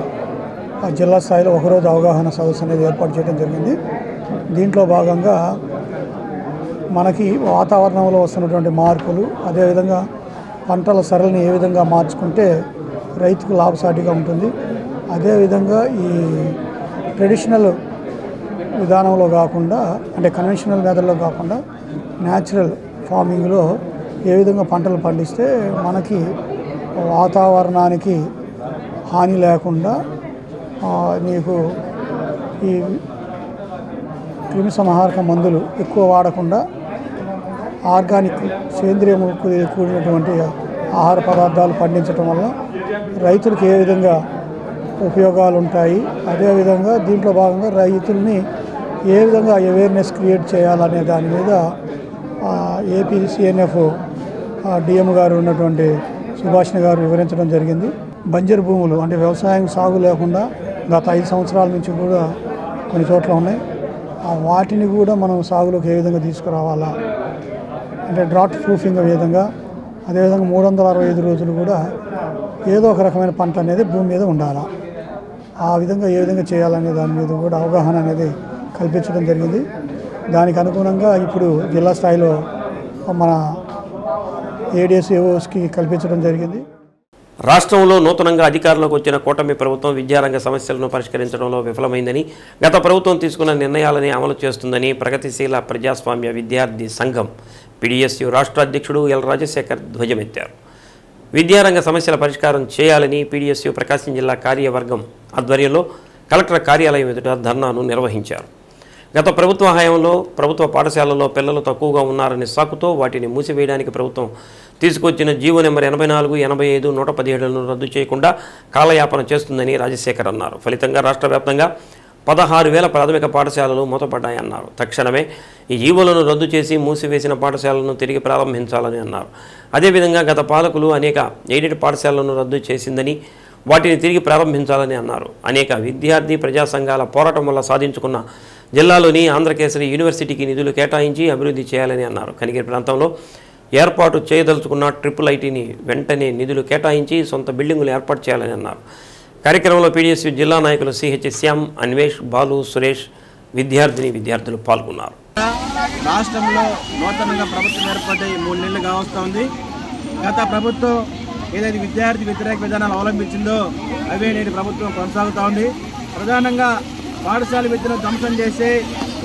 జిల్లా స్థాయిలో ఒకరోజు అవగాహన సదస్సు అనేది ఏర్పాటు చేయడం జరిగింది. దీంట్లో భాగంగా మనకి వాతావరణంలో వస్తున్నటువంటి మార్పులు, అదేవిధంగా పంటల సరళిని ఏ విధంగా మార్చుకుంటే రైతుకు లాభసాటిగా ఉంటుంది, అదేవిధంగా ఈ ట్రెడిషనల్ విధానంలో కాకుండా, అంటే కన్వెన్షనల్ మెథడ్లో కాకుండా న్యాచురల్ ఫార్మింగ్లో ఏ విధంగా పంటలు పండిస్తే మనకి వాతావరణానికి హాని లేకుండా నీకు ఈ క్రిమి సంహారక మందులు ఎక్కువ వాడకుండా ఆర్గానిక్ సేంద్రియ కూడినటువంటి ఆహార పదార్థాలు పండించడం వల్ల రైతులకు ఏ విధంగా ఉపయోగాలు ఉంటాయి, అదేవిధంగా దీంట్లో భాగంగా రైతుల్ని ఏ విధంగా అవేర్నెస్ క్రియేట్ చేయాలనే దాని మీద APCNF DM గారు ఉన్నటువంటి సుభాషిణి గారు వివరించడం జరిగింది. బంజరు భూములు అంటే వ్యవసాయం సాగు లేకుండా గత 5 సంవత్సరాల నుంచి కూడా కొన్ని చోట్ల ఉన్నాయి. వాటిని కూడా మనం సాగులోకి ఏ విధంగా తీసుకురావాలా, అంటే డ్రాట్ ప్రూఫింగ్ విధంగా, అదేవిధంగా 365 రోజులు కూడా ఏదో ఒక రకమైన పంట అనేది భూమి మీద ఉండాలా, ఆ విధంగా ఏ విధంగా చేయాలనే దాని మీద కూడా అవగాహన అనేది కల్పించడం జరిగింది. దానికి అనుగుణంగా ఇప్పుడు జిల్లా స్థాయిలో మన ఏడీఎస్ ఏఓస్కి కల్పించడం జరిగింది. రాష్ట్రంలో నూతనంగా అధికారంలోకి వచ్చిన కూటమి ప్రభుత్వం విద్యారంగ సమస్యలను పరిష్కరించడంలో విఫలమైందని, గత ప్రభుత్వం తీసుకున్న నిర్ణయాలని అమలు చేస్తుందని ప్రగతిశీల ప్రజాస్వామ్య విద్యార్థి సంఘం PDSU రాష్ట్ర అధ్యక్షుడు ఎల్ రాజశేఖర్ ధ్వజమెత్తారు. విద్యారంగ సమస్యల పరిష్కారం చేయాలని PDSU ప్రకాశం జిల్లా కార్యవర్గం ఆధ్వర్యంలో కలెక్టర్ కార్యాలయం ఎదుట ధర్నాను నిర్వహించారు. గత ప్రభుత్వ హయాంలో ప్రభుత్వ పాఠశాలల్లో పిల్లలు తక్కువగా ఉన్నారనే సాకుతో వాటిని మూసివేయడానికి ప్రభుత్వం తీసుకొచ్చిన జీవో నెంబర్ 84, 85, 117లను రద్దు చేయకుండా కాలయాపన చేస్తుందని రాజశేఖర్ అన్నారు. ఫలితంగా రాష్ట్ర వ్యాప్తంగా 16,000 ప్రాథమిక పాఠశాలలు మూతపడ్డాయన్నారు. తక్షణమే ఈ జీవోలను రద్దు చేసి మూసివేసిన పాఠశాలను తిరిగి ప్రారంభించాలని అన్నారు. అదేవిధంగా గత పాలకులు అనేక ఎయిడెడ్ పాఠశాలలను రద్దు చేసిందని, వాటిని తిరిగి ప్రారంభించాలని అన్నారు. అనేక విద్యార్థి ప్రజా సంఘాల పోరాటం వల్ల సాధించుకున్న జిల్లాలోని ఆంధ్రకేసరి యూనివర్సిటీకి నిధులు కేటాయించి అభివృద్ధి చేయాలని అన్నారు. కనిగిరి ప్రాంతంలో ఏర్పాటు చేయదలుచుకున్న IIITని వెంటనే నిధులు కేటాయించి సొంత బిల్డింగులు ఏర్పాటు చేయాలని అన్నారు. కార్యక్రమంలో PDSU జిల్లా నాయకులు CH శ్యామ్, అన్వేష్, బాలు, సురేష్, విద్యార్థులు పాల్గొన్నారు. రాష్ట్రంలో నూతనంగా ప్రభుత్వం ఏర్పడి 3 నెలలు కావస్తోంది. గత ప్రభుత్వం ఏదైతే విద్యార్థి వ్యతిరేక విధానాలు అవలంబించిందో అవే నేటి ప్రభుత్వం కొనసాగుతూ ఉంది. ప్రధానంగా పాఠశాల విద్యను ధ్వంసం చేసి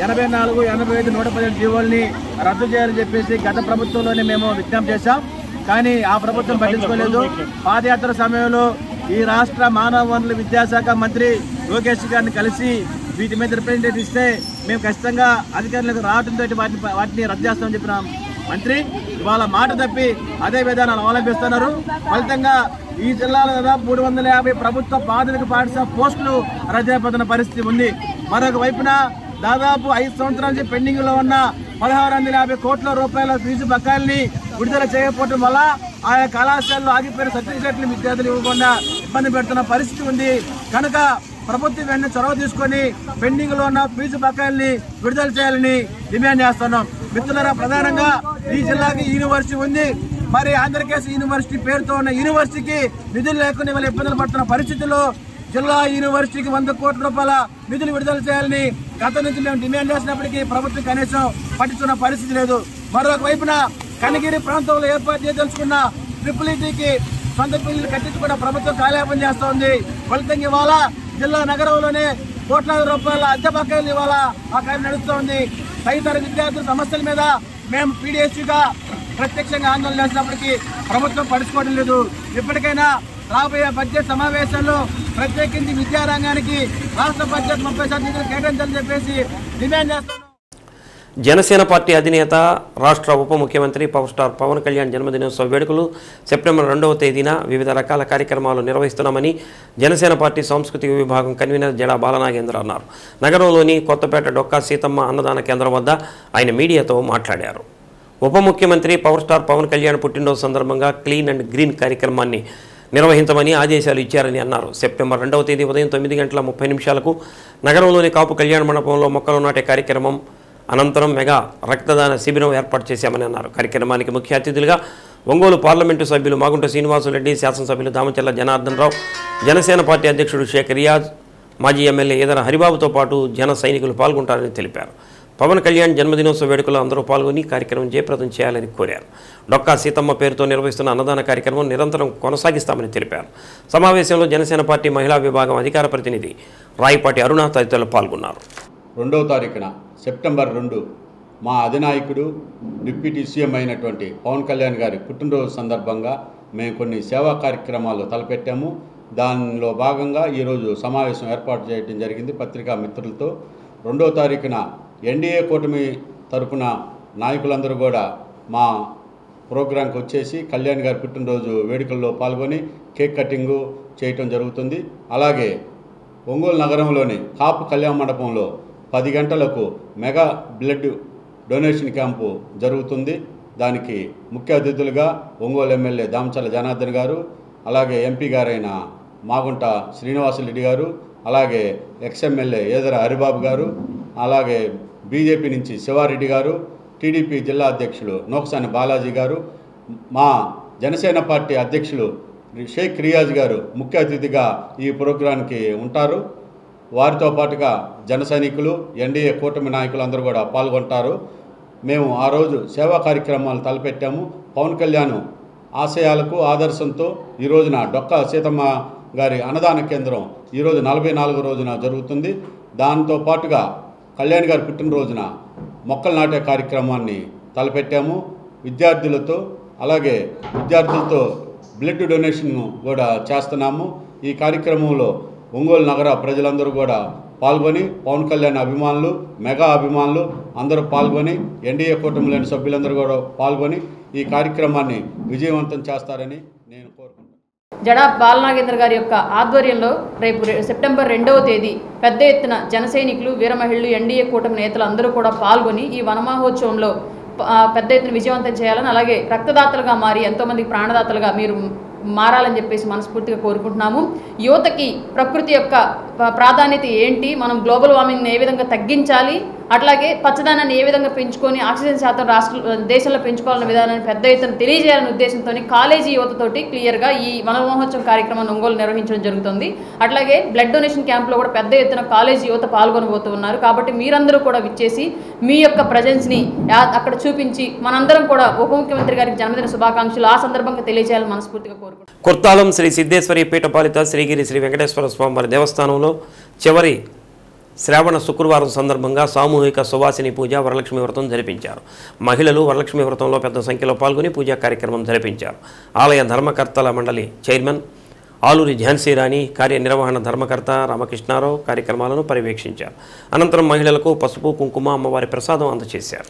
84, 85, 115 జీవోల్ని రద్దు చేయాలని చెప్పేసి గత ప్రభుత్వంలోనే మేము విజ్ఞప్తి చేశాం. కానీ ఆ ప్రభుత్వం పట్టించుకోలేదు. పాదయాత్ర సమయంలో ఈ రాష్ట్ర మానవ వనరుల విద్యాశాఖ మంత్రి లోకేష్ గారిని కలిసి వీటి మీద రిప్రజెంటేటివ్ ఇస్తే మేము ఖచ్చితంగా అధికారులకు రావడంతో వాటిని రద్దు చేస్తామని చెప్పిన మంత్రి ఇవాళ మాట తప్పి అదే విధానాలు అవలంబిస్తున్నారు. ఫలితంగా ఈ జిల్లాలో దాదాపు 350 ప్రభుత్వ ప్రాథమిక పాఠశాల పోస్టులు రద్దయిపోతున్న పరిస్థితి ఉంది. మరొక వైపున దాదాపు 5 సంవత్సరాల నుంచి పెండింగ్ లో ఉన్న 1650 కోట్ల రూపాయల ఫీజు బకాయిల్ని విడుదల చేయకపోవడం వల్ల ఆయా కళాశాలలో ఆగిపోయిన సర్టిఫికెట్లు విద్యార్థులు ఇవ్వకుండా ఇబ్బంది పెడుతున్న పరిస్థితి ఉంది. కనుక ప్రభుత్వం వెంటనే చొరవ తీసుకొని పెండింగ్ లో ఉన్న ఫీజు బకాయిల్ని విడుదల చేయాలని డిమాండ్ చేస్తున్నాం. మిత్రులారా, ప్రధానంగా ఈ జిల్లాకి యూనివర్సిటీ ఉంది. మరి ఆంధ్రప్రదేశ్ యూనివర్సిటీ పేరుతో ఉన్న యూనివర్సిటీకి నిధులు లేకుండా ఇవాళ ఇబ్బందులు పడుతున్న పరిస్థితుల్లో జిల్లా యూనివర్సిటీకి 100 కోట్ల రూపాయల నిధులు విడుదల చేయాలని గత నుంచి మేము డిమాండ్ చేసినప్పటికీ ప్రభుత్వం కనీసం పట్టించుకున్న పరిస్థితి లేదు. మరొక వైపున కనిగిరి ప్రాంతంలో ఏర్పాటు చేయదలుచుకున్న ట్రిపుల్ఈటీకి సొంత బిల్లులు కట్టించుకున్న ప్రభుత్వం కాలయాపన చేస్తోంది. ఫలితంగా ఇవాళ జిల్లా నగరంలోనే కోట్లాది రూపాయల అద్దె బకాయిలు ఇవాళ ఆ కార్యం నడుస్తోంది. తదితర విద్యార్థుల సమస్యల మీద మేము పీడీఎస్యూగా ప్రత్యక్షంగా ఆందోళన చేసినప్పటికీ ప్రభుత్వం పట్టించుకోవడం లేదు. ఇప్పటికైనా రాబోయే బడ్జెట్ సమావేశాల్లో ప్రత్యేకించి విద్యారంగానికి రాష్ట్ర బడ్జెట్ 30% నిధులు కేటాయించాలని చెప్పేసి డిమాండ్ చేస్తున్నాం. జనసేన పార్టీ అధినేత రాష్ట్ర ఉప ముఖ్యమంత్రి పవర్ స్టార్ పవన్ కళ్యాణ్ జన్మదినోత్సవ వేడుకలు సెప్టెంబర్ 2వ తేదీన వివిధ రకాల కార్యక్రమాలు నిర్వహిస్తున్నామని జనసేన పార్టీ సాంస్కృతిక విభాగం కన్వీనర్ జడా బాలనాగేంద్ర అన్నారు. నగరంలోని కొత్తపేట డొక్కా సీతమ్మ అన్నదాన కేంద్రం వద్ద ఆయన మీడియాతో మాట్లాడారు. ఉప ముఖ్యమంత్రి పవర్ స్టార్ పవన్ కళ్యాణ్ పుట్టినరోజు సందర్భంగా క్లీన్ అండ్ గ్రీన్ కార్యక్రమాన్ని నిర్వహించమని ఆదేశాలు ఇచ్చారని అన్నారు. సెప్టెంబర్ 2వ తేదీ ఉదయం 9:30 నగరంలోని కాపు కళ్యాణ మండపంలో మొక్కలు నాటే కార్యక్రమం అనంతరం మెగా రక్తదాన శిబిరం ఏర్పాటు చేశామని అన్నారు. కార్యక్రమానికి ముఖ్య అతిథులుగా ఒంగోలు పార్లమెంటు సభ్యులు మాగుంట శ్రీనివాసులరెడ్డి, శాసనసభ్యులు దామచర్ల జనార్దన్ రావు, జనసేన పార్టీ అధ్యక్షుడు షేక్ రియాజ్, మాజీ ఎమ్మెల్యే ఈదర హరిబాబుతో పాటు జన సైనికులు పాల్గొంటారని తెలిపారు. పవన్ కళ్యాణ్ జన్మదినోత్సవ వేడుకలో అందరూ పాల్గొని కార్యక్రమం జయప్రదం చేయాలని కోరారు. డొక్కా సీతమ్మ పేరుతో నిర్వహిస్తున్న అన్నదాన కార్యక్రమం నిరంతరం కొనసాగిస్తామని తెలిపారు. సమావేశంలో జనసేన పార్టీ మహిళా విభాగం అధికార ప్రతినిధి రాయపాటి అరుణ తదితరులు పాల్గొన్నారు. 2వ తారీఖున సెప్టెంబర్ 2 మా అధినాయకుడు డిప్యూటీ సీఎం అయినటువంటి పవన్ కళ్యాణ్ గారి పుట్టినరోజు సందర్భంగా మేము కొన్ని సేవా కార్యక్రమాలు తలపెట్టాము. దానిలో భాగంగా ఈరోజు సమావేశం ఏర్పాటు చేయడం జరిగింది పత్రికా మిత్రులతో. 2వ తారీఖున ఎన్డీఏ కూటమి తరఫున నాయకులందరూ కూడా మా ప్రోగ్రాంకి వచ్చేసి కళ్యాణ్ గారి పుట్టినరోజు వేడుకల్లో పాల్గొని కేక్ కటింగు చేయటం జరుగుతుంది. అలాగే ఒంగోలు నగరంలోని కాపు కళ్యాణ మండపంలో 10 గంటలకు మెగా బ్లడ్ డొనేషన్ క్యాంపు జరుగుతుంది. దానికి ముఖ్య అతిథులుగా ఒంగోలు ఎమ్మెల్యే దామచర్ల జనార్దన్ గారు, అలాగే ఎంపీ గారైన మాగుంట శ్రీనివాసులరెడ్డి గారు, అలాగే ఎక్స్ఎమ్మెల్యే ఈదర హరిబాబు గారు, అలాగే బీజేపీ నుంచి శివారెడ్డి గారు, టీడీపీ జిల్లా అధ్యక్షులు నోకసాని బాలాజీ గారు, మా జనసేన పార్టీ అధ్యక్షులు షేక్ రియాజ్ గారు ముఖ్య అతిథిగా ఈ ప్రోగ్రాంకి ఉంటారు. వారితో పాటుగా జన సైనికులు, ఎన్డీఏ కూటమి నాయకులు అందరూ కూడా పాల్గొంటారు. మేము ఆ రోజు సేవా కార్యక్రమాలు తలపెట్టాము. పవన్ కళ్యాణ్ ఆశయాలకు ఆదర్శంతో ఈ రోజున డొక్కా సీతమ్మ గారి అన్నదాన కేంద్రం ఈరోజు 44వ రోజున జరుగుతుంది. దాంతో పాటుగా కళ్యాణ్ గారి పుట్టినరోజున మొక్కలు నాటే కార్యక్రమాన్ని తలపెట్టాము. విద్యార్థులతో అలాగే విద్యార్థులతో బ్లడ్ డొనేషన్ కూడా చేస్తున్నాము. ఈ కార్యక్రమంలో ఒంగోలు నగర ప్రజలందరూ కూడా పాల్గొని పవన్ కళ్యాణ్ అభిమానులు, మెగా అభిమానులు అందరూ పాల్గొని ఎన్డీఏ కూటమిలోని సభ్యులందరూ కూడా పాల్గొని ఈ కార్యక్రమాన్ని విజయవంతం చేస్తారని నేను కోరుకుంటున్నాను. జడా బాలనాగేంద్ర గారి యొక్క ఆధ్వర్యంలో రేపు సెప్టెంబర్ 2వ తేదీ పెద్ద ఎత్తున జన సైనికులు, వీర మహిళలు, ఎన్డీఏ కూటమి నేతలు అందరూ కూడా పాల్గొని ఈ వనమహోత్సవంలో పెద్ద ఎత్తున విజయవంతం చేయాలని, అలాగే రక్తదాతలుగా మారి ఎంతోమందికి ప్రాణదాతలుగా మీరు మారాలని చెప్పేసి మనస్ఫూర్తిగా కోరుకుంటున్నాము. యువతకి ప్రకృతి యొక్క ప్రాధాన్యత ఏంటి, మనం గ్లోబల్ వార్మింగ్ని ఏ విధంగా తగ్గించాలి, అట్లాగే పచ్చదనాన్ని ఏ విధంగా పెంచుకొని ఆక్సిజన్ శాతం దేశంలో పెంచుకోవాలనే విధానాన్ని పెద్ద ఎత్తున తెలియజేయాలనే ఉద్దేశంతో కాలేజీ యువతతోటి క్లియర్గా ఈ వనమహోత్సవం కార్యక్రమాన్ని ఒంగోలు నిర్వహించడం జరుగుతుంది. అట్లాగే బ్లడ్ డొనేషన్ క్యాంప్లో కూడా పెద్ద ఎత్తున కాలేజీ యువత పాల్గొనబోతున్నారు. కాబట్టి మీరందరూ కూడా విచ్చేసి మీ యొక్క ప్రజెన్స్ని అక్కడ చూపించి మనందరం కూడా ఉప ముఖ్యమంత్రి గారికి జన్మదిన శుభాకాంక్షలు ఆ సందర్భంగా తెలియజేయాలని మనస్ఫూర్తిగా కోరుకుంటున్నాను. కోరుకుంటున్నాను. కొర్తాలం శ్రీ సిద్ధేశ్వరి పీఠపాలిత శ్రీగిరి శ్రీ వెంకటేశ్వర స్వామివారి దేవస్థానంలో చివరి శ్రావణ శుక్రవారం సందర్భంగా సామూహిక సువాసిని పూజ వరలక్ష్మి వ్రతం జరిపించారు. మహిళలు వరలక్ష్మి వ్రతంలో పెద్ద సంఖ్యలో పాల్గొని పూజా కార్యక్రమం జరిపించారు. ఆలయ ధర్మకర్తల మండలి చైర్మన్ ఆలూరి ఝాన్సీరాణి, కార్యనిర్వహణ ధర్మకర్త రామకృష్ణారావు కార్యక్రమాలను పర్యవేక్షించారు. అనంతరం మహిళలకు పసుపు కుంకుమ అమ్మవారి ప్రసాదం అందజేశారు.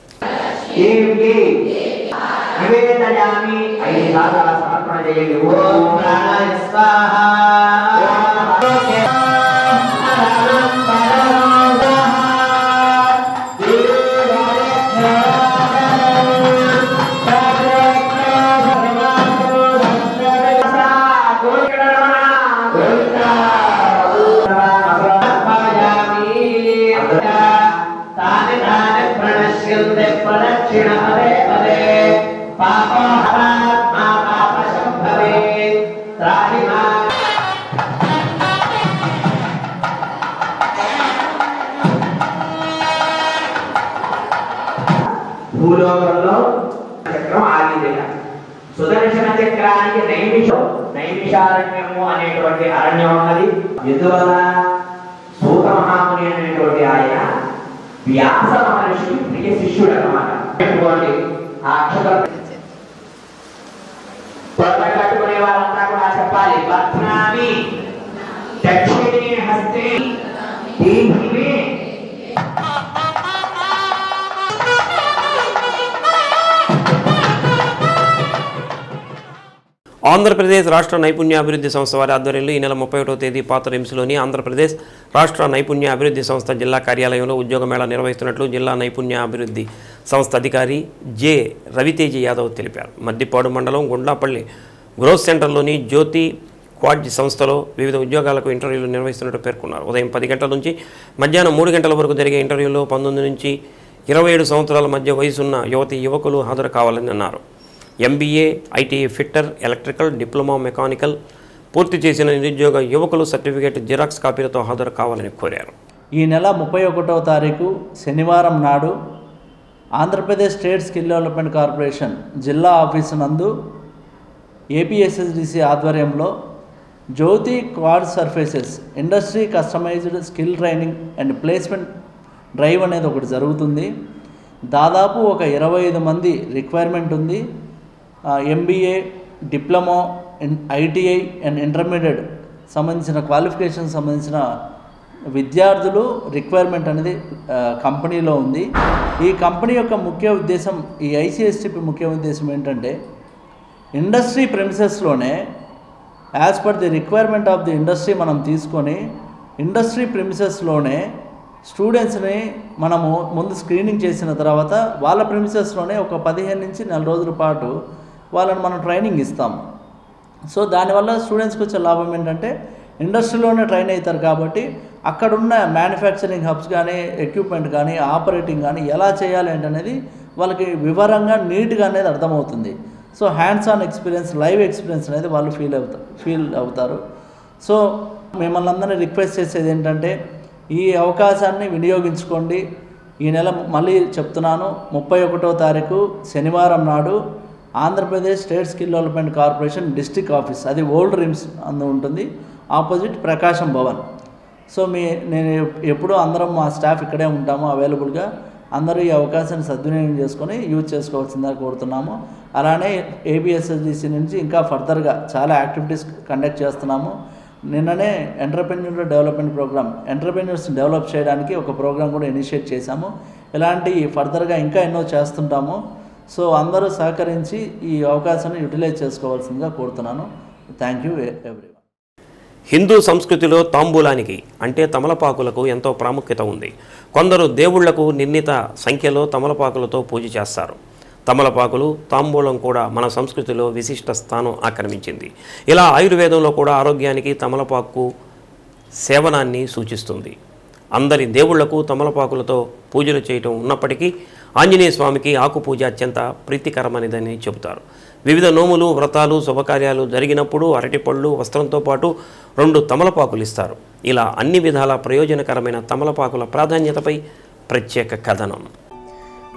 భూలోకంలో చక్రం ఆగింది. సుదర్శన చక్రానికి నైమిషారణ్యము అనేటువంటి అరణ్యం ఉన్నది. ఎందువల్ల సూత మహాముని అనేటువంటి ఆయన వ్యాస మహర్షి ప్రియ శిష్యుడు అన్నమాట. ఆ అక్షరం కట్టుకునే వాళ్ళంతా కూడా చెప్పాలి. పద్నామి దక్షిణే హస్తే దీనిమే. ఆంధ్రప్రదేశ్ రాష్ట్ర నైపుణ్యాభివృద్ధి సంస్థ వారి ఆధ్వర్యంలో ఈ నెల 31వ తేదీ పాత రిమ్స్లోని ఆంధ్రప్రదేశ్ రాష్ట్ర నైపుణ్య అభివృద్ధి సంస్థ జిల్లా కార్యాలయంలో ఉద్యోగ మేళా నిర్వహిస్తున్నట్లు జిల్లా నైపుణ్య అభివృద్ధి సంస్థ అధికారి జె రవితేజ యాదవ్ తెలిపారు. మద్దిపాడు మండలం గుండ్లాపల్లి గ్రోత్ సెంటర్లోని జ్యోతి క్వాడ్జ్ సంస్థలో వివిధ ఉద్యోగాలకు ఇంటర్వ్యూలు నిర్వహిస్తున్నట్టు పేర్కొన్నారు. ఉదయం 10 గంటల నుంచి మధ్యాహ్నం 3 గంటల వరకు జరిగే ఇంటర్వ్యూలో 19 నుంచి 27 సంవత్సరాల మధ్య వయసున్న యువతి యువకులు హాజరు కావాలని అన్నారు. MBA, ITI fitter, electrical, diploma mechanical పూర్తి చేసిన నిరుద్యోగ యువకులు సర్టిఫికేట్ జిరాక్స్ కాపీలతో హాజరు కావాలని కోరారు. ఈ నెల 31వ తారీఖు శనివారం నాడు Andhra Pradesh state skill development corporation జిల్లా ఆఫీసు నందు ఏపీఎస్ఎస్డిసి ఆధ్వర్యంలో Jyothi quad surfaces industry customised skill training and placement drive అనేది ఒకటి జరుగుతుంది. దాదాపు ఒక 25 మంది రిక్వైర్మెంట్ ఉంది. MBA, diploma, ITI and intermediate సంబంధించిన క్వాలిఫికేషన్ సంబంధించిన విద్యార్థులు రిక్వైర్మెంట్ అనేది కంపెనీలో ఉంది. ఈ కంపెనీ యొక్క ముఖ్య ఉద్దేశం, ఈ ఐసిఎస్టిపి ముఖ్య ఉద్దేశం ఏంటంటే ఇండస్ట్రీ ప్రెమిసెస్లోనే as per the requirement of the industry మనం తీసుకొని ఇండస్ట్రీ ప్రెమిసెస్లోనే స్టూడెంట్స్ని మనము ముందు స్క్రీనింగ్ చేసిన తర్వాత వాళ్ళ ప్రెమిసెస్లోనే ఒక 15 నుంచి 40 రోజుల పాటు వాళ్ళని మనం ట్రైనింగ్ ఇస్తాము. సో దానివల్ల స్టూడెంట్స్కి వచ్చే లాభం ఏంటంటే ఇండస్ట్రీలోనే ట్రైన్ అవుతారు కాబట్టి అక్కడున్న మ్యానుఫ్యాక్చరింగ్ హబ్స్ కానీ ఎక్విప్మెంట్ కానీ ఆపరేటింగ్ కానీ ఎలా చేయాలి ఏంటనేది వాళ్ళకి వివరంగా నీట్గా అనేది అర్థమవుతుంది. So hands on experience, live experience అనేది వాళ్ళు ఫీల్ అవుతారు. సో మిమ్మల్ని అందరినీ రిక్వెస్ట్ చేసేది ఏంటంటే ఈ అవకాశాన్ని వినియోగించుకోండి. ఈ నెల మళ్ళీ చెప్తున్నాను, 31వ తారీఖు శనివారం నాడు Andhra Pradesh state skill development corporation district office, అది ఓల్డ్ రిమ్స్ అందు ఉంటుంది, ఆపోజిట్ ప్రకాశం భవన్. సో నేను ఎప్పుడూ అందరం మా స్టాఫ్ ఇక్కడే ఉంటాము అవైలబుల్గా. అందరూ ఈ అవకాశాన్ని సద్వినియోగం చేసుకొని యూజ్ చేసుకోవాల్సిందిగా కోరుతున్నాము. అలానే ఏబిఎస్ఎస్డిసి నుంచి ఇంకా ఫర్దర్గా చాలా యాక్టివిటీస్ కండక్ట్ చేస్తున్నాము. నిన్ననే entrepreneur development program, entrepreneurs develop చేయడానికి ఒక ప్రోగ్రామ్ కూడా ఇనిషియేట్ చేశాము. ఇలాంటి ఫర్దర్గా ఇంకా ఎన్నో చేస్తుంటాము. సో అందరూ సహకరించి ఈ అవకాశాన్ని యూటిలైజ్ చేసుకోవాల్సిందిగా కోరుతున్నాను. Thank you everyone. హిందూ సంస్కృతిలో తాంబూలానికి అంటే తమలపాకులకు ఎంతో ప్రాముఖ్యత ఉంది. కొందరు దేవుళ్లకు నిర్ణీత సంఖ్యలో తమలపాకులతో పూజ చేస్తారు. తమలపాకులు, తాంబూలం కూడా మన సంస్కృతిలో విశిష్ట స్థానం ఆక్రమించింది. ఇలా ఆయుర్వేదంలో కూడా ఆరోగ్యానికి తమలపాకు సేవనాన్ని సూచిస్తుంది. అందరి దేవుళ్లకు తమలపాకులతో పూజలు చేయటం ఉన్నప్పటికీ ఆంజనేయ స్వామికి ఆకు పూజ అత్యంత ప్రీతికరమైనదని చెబుతారు. వివిధ నోములు, వ్రతాలు, శుభకార్యాలు జరిగినప్పుడు అరటిపళ్ళు, వస్త్రంతో పాటు 2 తమలపాకులు ఇస్తారు. ఇలా అన్ని విధాల ప్రయోజనకరమైన తమలపాకుల ప్రాధాన్యతపై ప్రత్యేక కథనం.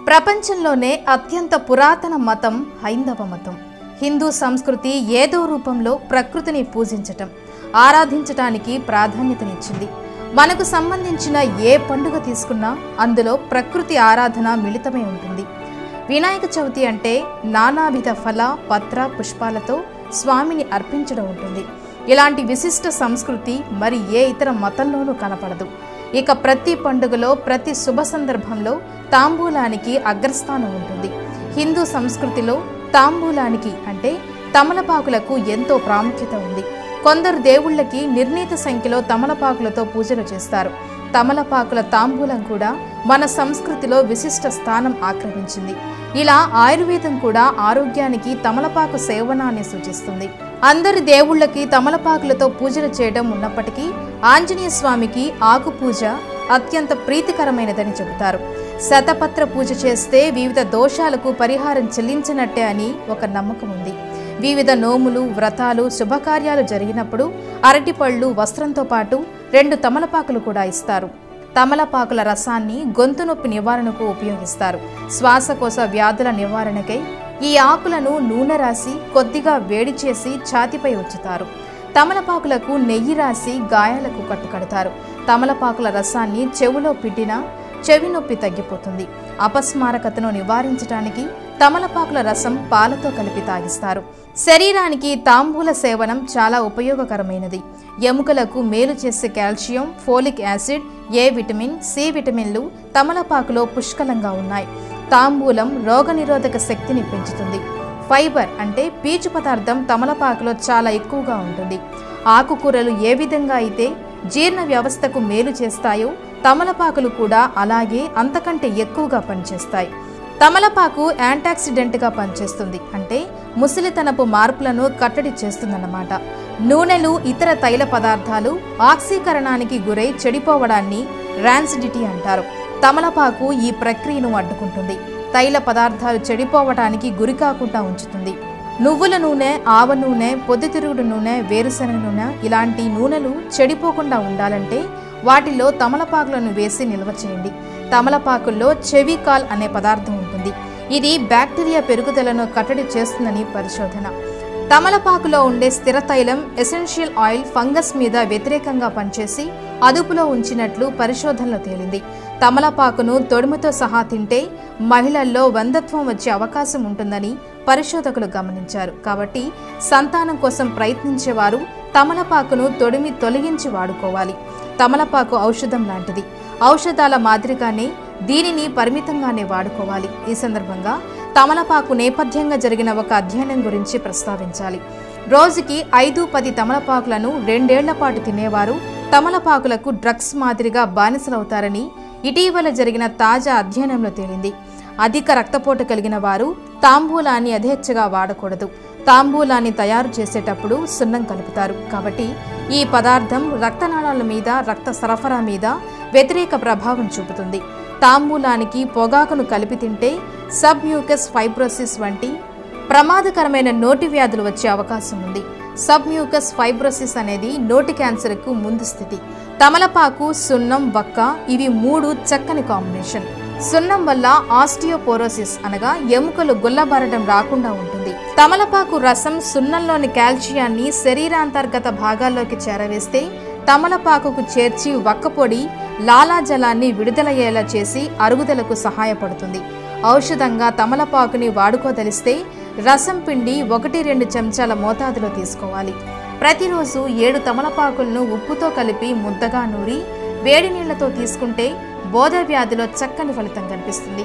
ప్రపంచంలోనే అత్యంత పురాతన మతం హైందవ మతం. హిందూ సంస్కృతి ఏదో రూపంలో ప్రకృతిని పూజించటం, ఆరాధించటానికి ప్రాధాన్యతనిచ్చింది. మనకు సంబంధించిన ఏ పండుగ తీసుకున్నా అందులో ప్రకృతి ఆరాధన మిళితమై ఉంటుంది. వినాయక చవితి అంటే నానావిధ ఫల, పత్ర, పుష్పాలతో స్వామిని అర్పించడం ఉంటుంది. ఇలాంటి విశిష్ట సంస్కృతి మరి ఏ ఇతర మతంలోనూ కనపడదు. ఇక ప్రతి పండుగలో, ప్రతి శుభ సందర్భంలో తాంబూలానికి అగ్రస్థానం ఉంటుంది. హిందూ సంస్కృతిలో తాంబూలానికి అంటే తమలపాకులకు ఎంతో ప్రాముఖ్యత ఉంది. కొందరు దేవుళ్ళకి నిర్ణీత సంఖ్యలో తమలపాకులతో పూజలు చేస్తారు. తమలపాకుల తాంబూలం కూడా మన సంస్కృతిలో విశిష్ట స్థానం ఆక్రమించింది. ఇలా ఆయుర్వేదం కూడా ఆరోగ్యానికి తమలపాకు సేవనాన్ని సూచిస్తుంది. అందరి దేవుళ్ళకి తమలపాకులతో పూజలు చేయడం ఉన్నప్పటికీ ఆంజనేయ స్వామికి ఆకు పూజ అత్యంత ప్రీతికరమైనదని చెబుతారు. శతపత్ర పూజ చేస్తే వివిధ దోషాలకు పరిహారం చెల్లించినట్టే అని ఒక నమ్మకం ఉంది. వివిధ నోములు, వ్రతాలు, శుభకార్యాలు జరిగినప్పుడు అరటిపళ్ళు, వస్త్రంతో పాటు 2 తమలపాకులు కూడా ఇస్తారు. తమలపాకుల రసాన్ని గొంతు నొప్పి నివారణకు ఉపయోగిస్తారు. శ్వాసకోశ వ్యాధుల నివారణకై ఈ ఆకులను నూనె రాసి కొద్దిగా వేడి చేసి ఛాతిపై ఉంచుతారు. తమలపాకులకు నెయ్యి రాసి గాయాలకు కట్టుకడతారు. తమలపాకుల రసాన్ని చెవులో పిండినా చెవి నొప్పి తగ్గిపోతుంది. అపస్మారకతను నివారించడానికి తమలపాకుల రసం పాలతో కలిపి తాగిస్తారు. శరీరానికి తాంబూల సేవనం చాలా ఉపయోగకరమైనది. ఎముకలకు మేలు చేసే calcium, folic acid, A vitamin, C విటమిన్లు తమలపాకులో పుష్కలంగా ఉన్నాయి. తాంబూలం రోగనిరోధక శక్తిని పెంచుతుంది. ఫైబర్ అంటే పీచు పదార్థం తమలపాకులో చాలా ఎక్కువగా ఉంటుంది. ఆకుకూరలు ఏ విధంగా అయితే జీర్ణ వ్యవస్థకు మేలు చేస్తాయో తమలపాకులు కూడా అలాగే అంతకంటే ఎక్కువగా పనిచేస్తాయి. తమలపాకు యాంటాక్సిడెంట్గా పనిచేస్తుంది. అంటే ముసలితనపు మార్పులను కట్టడి చేస్తుందన్నమాట. నూనెలు, ఇతర తైల పదార్థాలు ఆక్సీకరణానికి గురై చెడిపోవడాన్ని ర్యాన్సిడిటీ అంటారు. తమలపాకు ఈ ప్రక్రియను అడ్డుకుంటుంది. తైల పదార్థాలు చెడిపోవడానికి గురి కాకుండా ఉంచుతుంది. నువ్వుల నూనె, ఆవ నూనె, పొద్దుతిరుగుడు నూనె, వేరుశనగ నూనె ఇలాంటి నూనెలు చెడిపోకుండా ఉండాలంటే వాటిలో తమలపాకులను వేసి నిల్వ చేయండి. తమలపాకుల్లో చెవికాల్ అనే పదార్థం ఉంటుంది. ఇది బ్యాక్టీరియా పెరుగుదలను కట్టడి చేస్తుందని పరిశోధన. తమలపాకులో ఉండే స్థిర తైలం ఎసెన్షియల్ ఆయిల్ ఫంగస్ మీద వ్యతిరేకంగా పనిచేసి అదుపులో ఉంచినట్లు పరిశోధనలో తేలింది. తమలపాకును తొడుముతో సహా తింటే మహిళల్లో వంధత్వం వచ్చే అవకాశం ఉంటుందని పరిశోధకులు గమనించారు. కాబట్టి సంతానం కోసం ప్రయత్నించేవారు తమలపాకును తొడిమి తొలగించి వాడుకోవాలి. తమలపాకు ఔషధం లాంటిది. ఔషధాల మాదిరిగానే దీనిని పరిమితంగానే వాడుకోవాలి. ఈ సందర్భంగా తమలపాకు నేపథ్యంగా జరిగిన ఒక అధ్యయనం గురించి ప్రస్తావించాలి. రోజుకి 5-10 తమలపాకులను 2 ఏళ్ల పాటు తినేవారు తమలపాకులకు డ్రగ్స్ మాదిరిగా బానిసలవుతారని ఇటీవల జరిగిన తాజా అధ్యయనంలో తేలింది. అధిక రక్తపోటు కలిగిన వారు తాంబూలాన్ని యథేచ్ఛగా వాడకూడదు. తాంబూలాన్ని తయారు చేసేటప్పుడు సున్నం కలుపుతారు. కాబట్టి ఈ పదార్థం రక్తనాళాల మీద, రక్త సరఫరా మీద వ్యతిరేక ప్రభావం చూపుతుంది. తాంబూలానికి పొగాకును కలిపి తింటే సబ్మ్యూకస్ ఫైబ్రోసిస్ వంటి ప్రమాదకరమైన నోటి వ్యాధులు వచ్చే అవకాశం ఉంది. సబ్మ్యూకస్ ఫైబ్రోసిస్ అనేది నోటి క్యాన్సర్కు ముందు స్థితి. తమలపాకు, సున్నం, వక్క ఇవి 3 చక్కని కాంబినేషన్. సున్నం వల్ల ఆస్టియోపోరోసిస్ అనగా ఎముకలు గుల్లబారడం రాకుండా ఉంటుంది. తమలపాకు రసం సున్నంలోని కాల్షియాన్ని శరీరాంతర్గత భాగాల్లోకి చేరవేస్తే తమలపాకుకు చేర్చి వక్కపొడి లాలాజలాన్ని విడుదలయ్యేలా చేసి అరుగుదలకు సహాయపడుతుంది. ఔషధంగా తమలపాకుని వాడుకోదలిస్తే రసం పిండి 1-2 చెంచాల మోతాదులో తీసుకోవాలి. ప్రతిరోజు 7 తమలపాకులను ఉప్పుతో కలిపి ముద్దగా నూరి వేడి నీళ్లతో తీసుకుంటే బోధ వ్యాధిలో చక్కని ఫలితం కనిపిస్తుంది.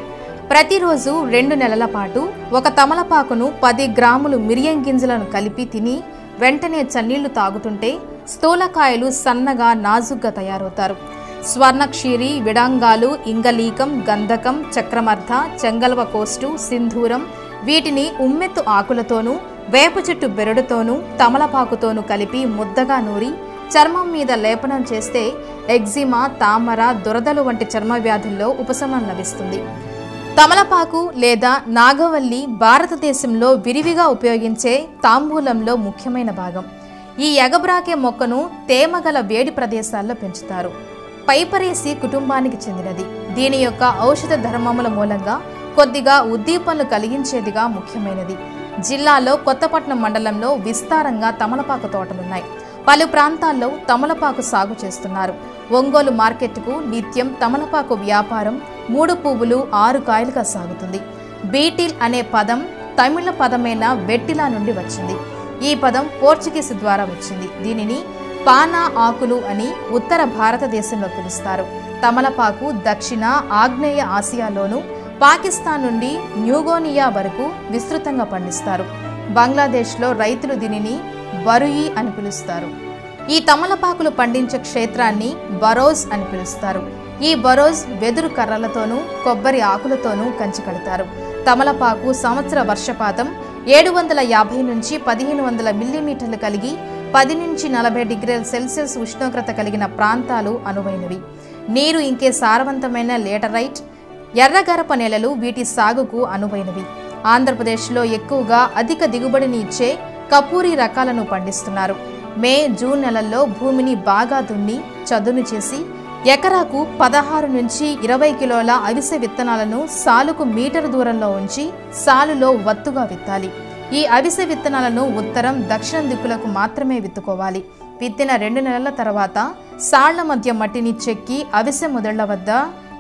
ప్రతిరోజు 2 నెలల పాటు 1 తమలపాకును 10 గ్రాములు మిరియం గింజలను కలిపి తిని వెంటనే చన్నీళ్లు తాగుతుంటే స్థూలకాయలు సన్నగా నాజుగ్గా తయారవుతారు. స్వర్ణక్షీరి, విడాంగాలు, ఇంగలీకం, గంధకం, చక్రమర్థ, చెంగల్వ కోస్టు, సింధూరం వీటిని ఉమ్మెత్తు ఆకులతోనూ వేప చెట్టు బెరడుతోనూ తమలపాకుతోనూ కలిపి ముద్దగా నూరి చర్మం మీద లేపనం చేస్తే ఎగ్జిమా, తామర, దురదలు వంటి చర్మ వ్యాధుల్లో ఉపశమనం లభిస్తుంది. తమలపాకు లేదా నాగవల్లి భారతదేశంలో విరివిగా ఉపయోగించే తాంబూలంలో ముఖ్యమైన భాగం. ఈ ఎగబ్రాకే మొక్కను తేమగల వేడి ప్రదేశాల్లో పెంచుతారు. పైపరేసి కుటుంబానికి చెందినది. దీని యొక్క ఔషధ ధర్మముల మూలంగా కొద్దిగా ఉద్దీపనలు కలిగించేదిగా ముఖ్యమైనది. జిల్లాలో కొత్తపట్నం మండలంలో విస్తారంగా తమలపాకు తోటలున్నాయి. పలు ప్రాంతాల్లో తమలపాకు సాగు చేస్తున్నారు. ఒంగోలు మార్కెట్కు నిత్యం తమలపాకు వ్యాపారం 3 పువ్వులు 6 కాయలుగా సాగుతుంది. బీటిల్ అనే పదం తమిళ పదమైన వెట్టిలా నుండి వచ్చింది. ఈ పదం పోర్చుగీస్ ద్వారా వచ్చింది. దీనిని పానా ఆకులు అని ఉత్తర భారతదేశంలో పిలుస్తారు. తమలపాకు దక్షిణ ఆగ్నేయ ఆసియాలోను పాకిస్తాన్ నుండి న్యూగోనియా వరకు విస్తృతంగా పండిస్తారు. బంగ్లాదేశ్లో రైతులు దీనిని బరుయి అని పిలుస్తారు. ఈ తమలపాకులు పండించే క్షేత్రాన్ని బరోజ్ అని పిలుస్తారు. ఈ బరోజ్ వెదురు కర్రలతోనూ కొబ్బరి ఆకులతోనూ కంచి కడతారు. తమలపాకు సంవత్సర వర్షపాతం 750 నుంచి 1500 మిల్లీమీటర్లు కలిగి 10 నుంచి 40 డిగ్రీల సెల్సియస్ ఉష్ణోగ్రత కలిగిన ప్రాంతాలు అనువైనవి. నీరు ఇంకే సారవంతమైన లేటరైట్ ఎర్రగరప నేలలు వీటి సాగుకు అనువైనవి. ఆంధ్రప్రదేశ్లో ఎక్కువగా అధిక దిగుబడిని ఇచ్చే కపూరి రకాలను పండిస్తున్నారు. మే జూన్ నెలల్లో భూమిని బాగా దున్ని చదును చేసి ఎకరాకు 16 నుంచి 20 కిలోల అవిసె విత్తనాలను సాలుకు మీటరు దూరంలో ఉంచి సాలులో వత్తుగా విత్తాలి. ఈ అవిసె విత్తనాలను ఉత్తరం దక్షిణం దిక్కులకు మాత్రమే విత్తుకోవాలి. విత్తిన 2 నెలల తర్వాత సాళ్ల మధ్య మట్టిని చెక్కి అవిసె మొదళ్ల వద్ద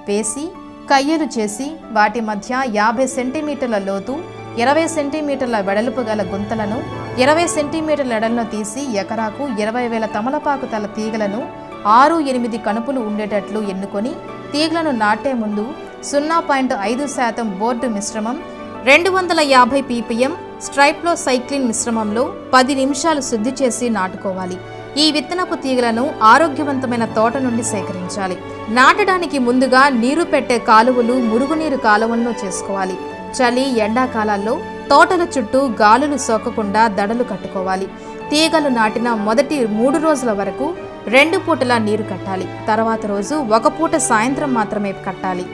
వేసి కయ్యలు చేసి వాటి మధ్య 50 సెంటీమీటర్ల లోతు 20 సెంటీమీటర్ల వెడల్పు గల గుంతలను 20 సెంటీమీటర్ల ఎడలను తీసి ఎకరాకు 20,000 తమలపాకు తల తీగలను 6-8 కణుపులు ఉండేటట్లు ఎన్నుకొని తీగలను నాటే ముందు 0.5% బోర్డు మిశ్రమం 250 ppm స్ట్రైప్లోసైక్లిన్ మిశ్రమంలో 10 నిమిషాలు శుద్ధి చేసి నాటుకోవాలి. ఈ విత్తనపు తీగలను ఆరోగ్యవంతమైన తోట నుండి సేకరించాలి. నాటడానికి ముందుగా నీరు పెట్టే కాలువలు మురుగునీరు కాలువల్లో చేసుకోవాలి. చలి ఎండాకాలాల్లో తోటల చుట్టూ గాలులు సోకకుండా దడలు కట్టుకోవాలి. తీగలు నాటిన మొదటి 3 రోజుల వరకు 2 పూటలా నీరు కట్టాలి. తర్వాత రోజు 1 పూట సాయంత్రం మాత్రమే కట్టాలి.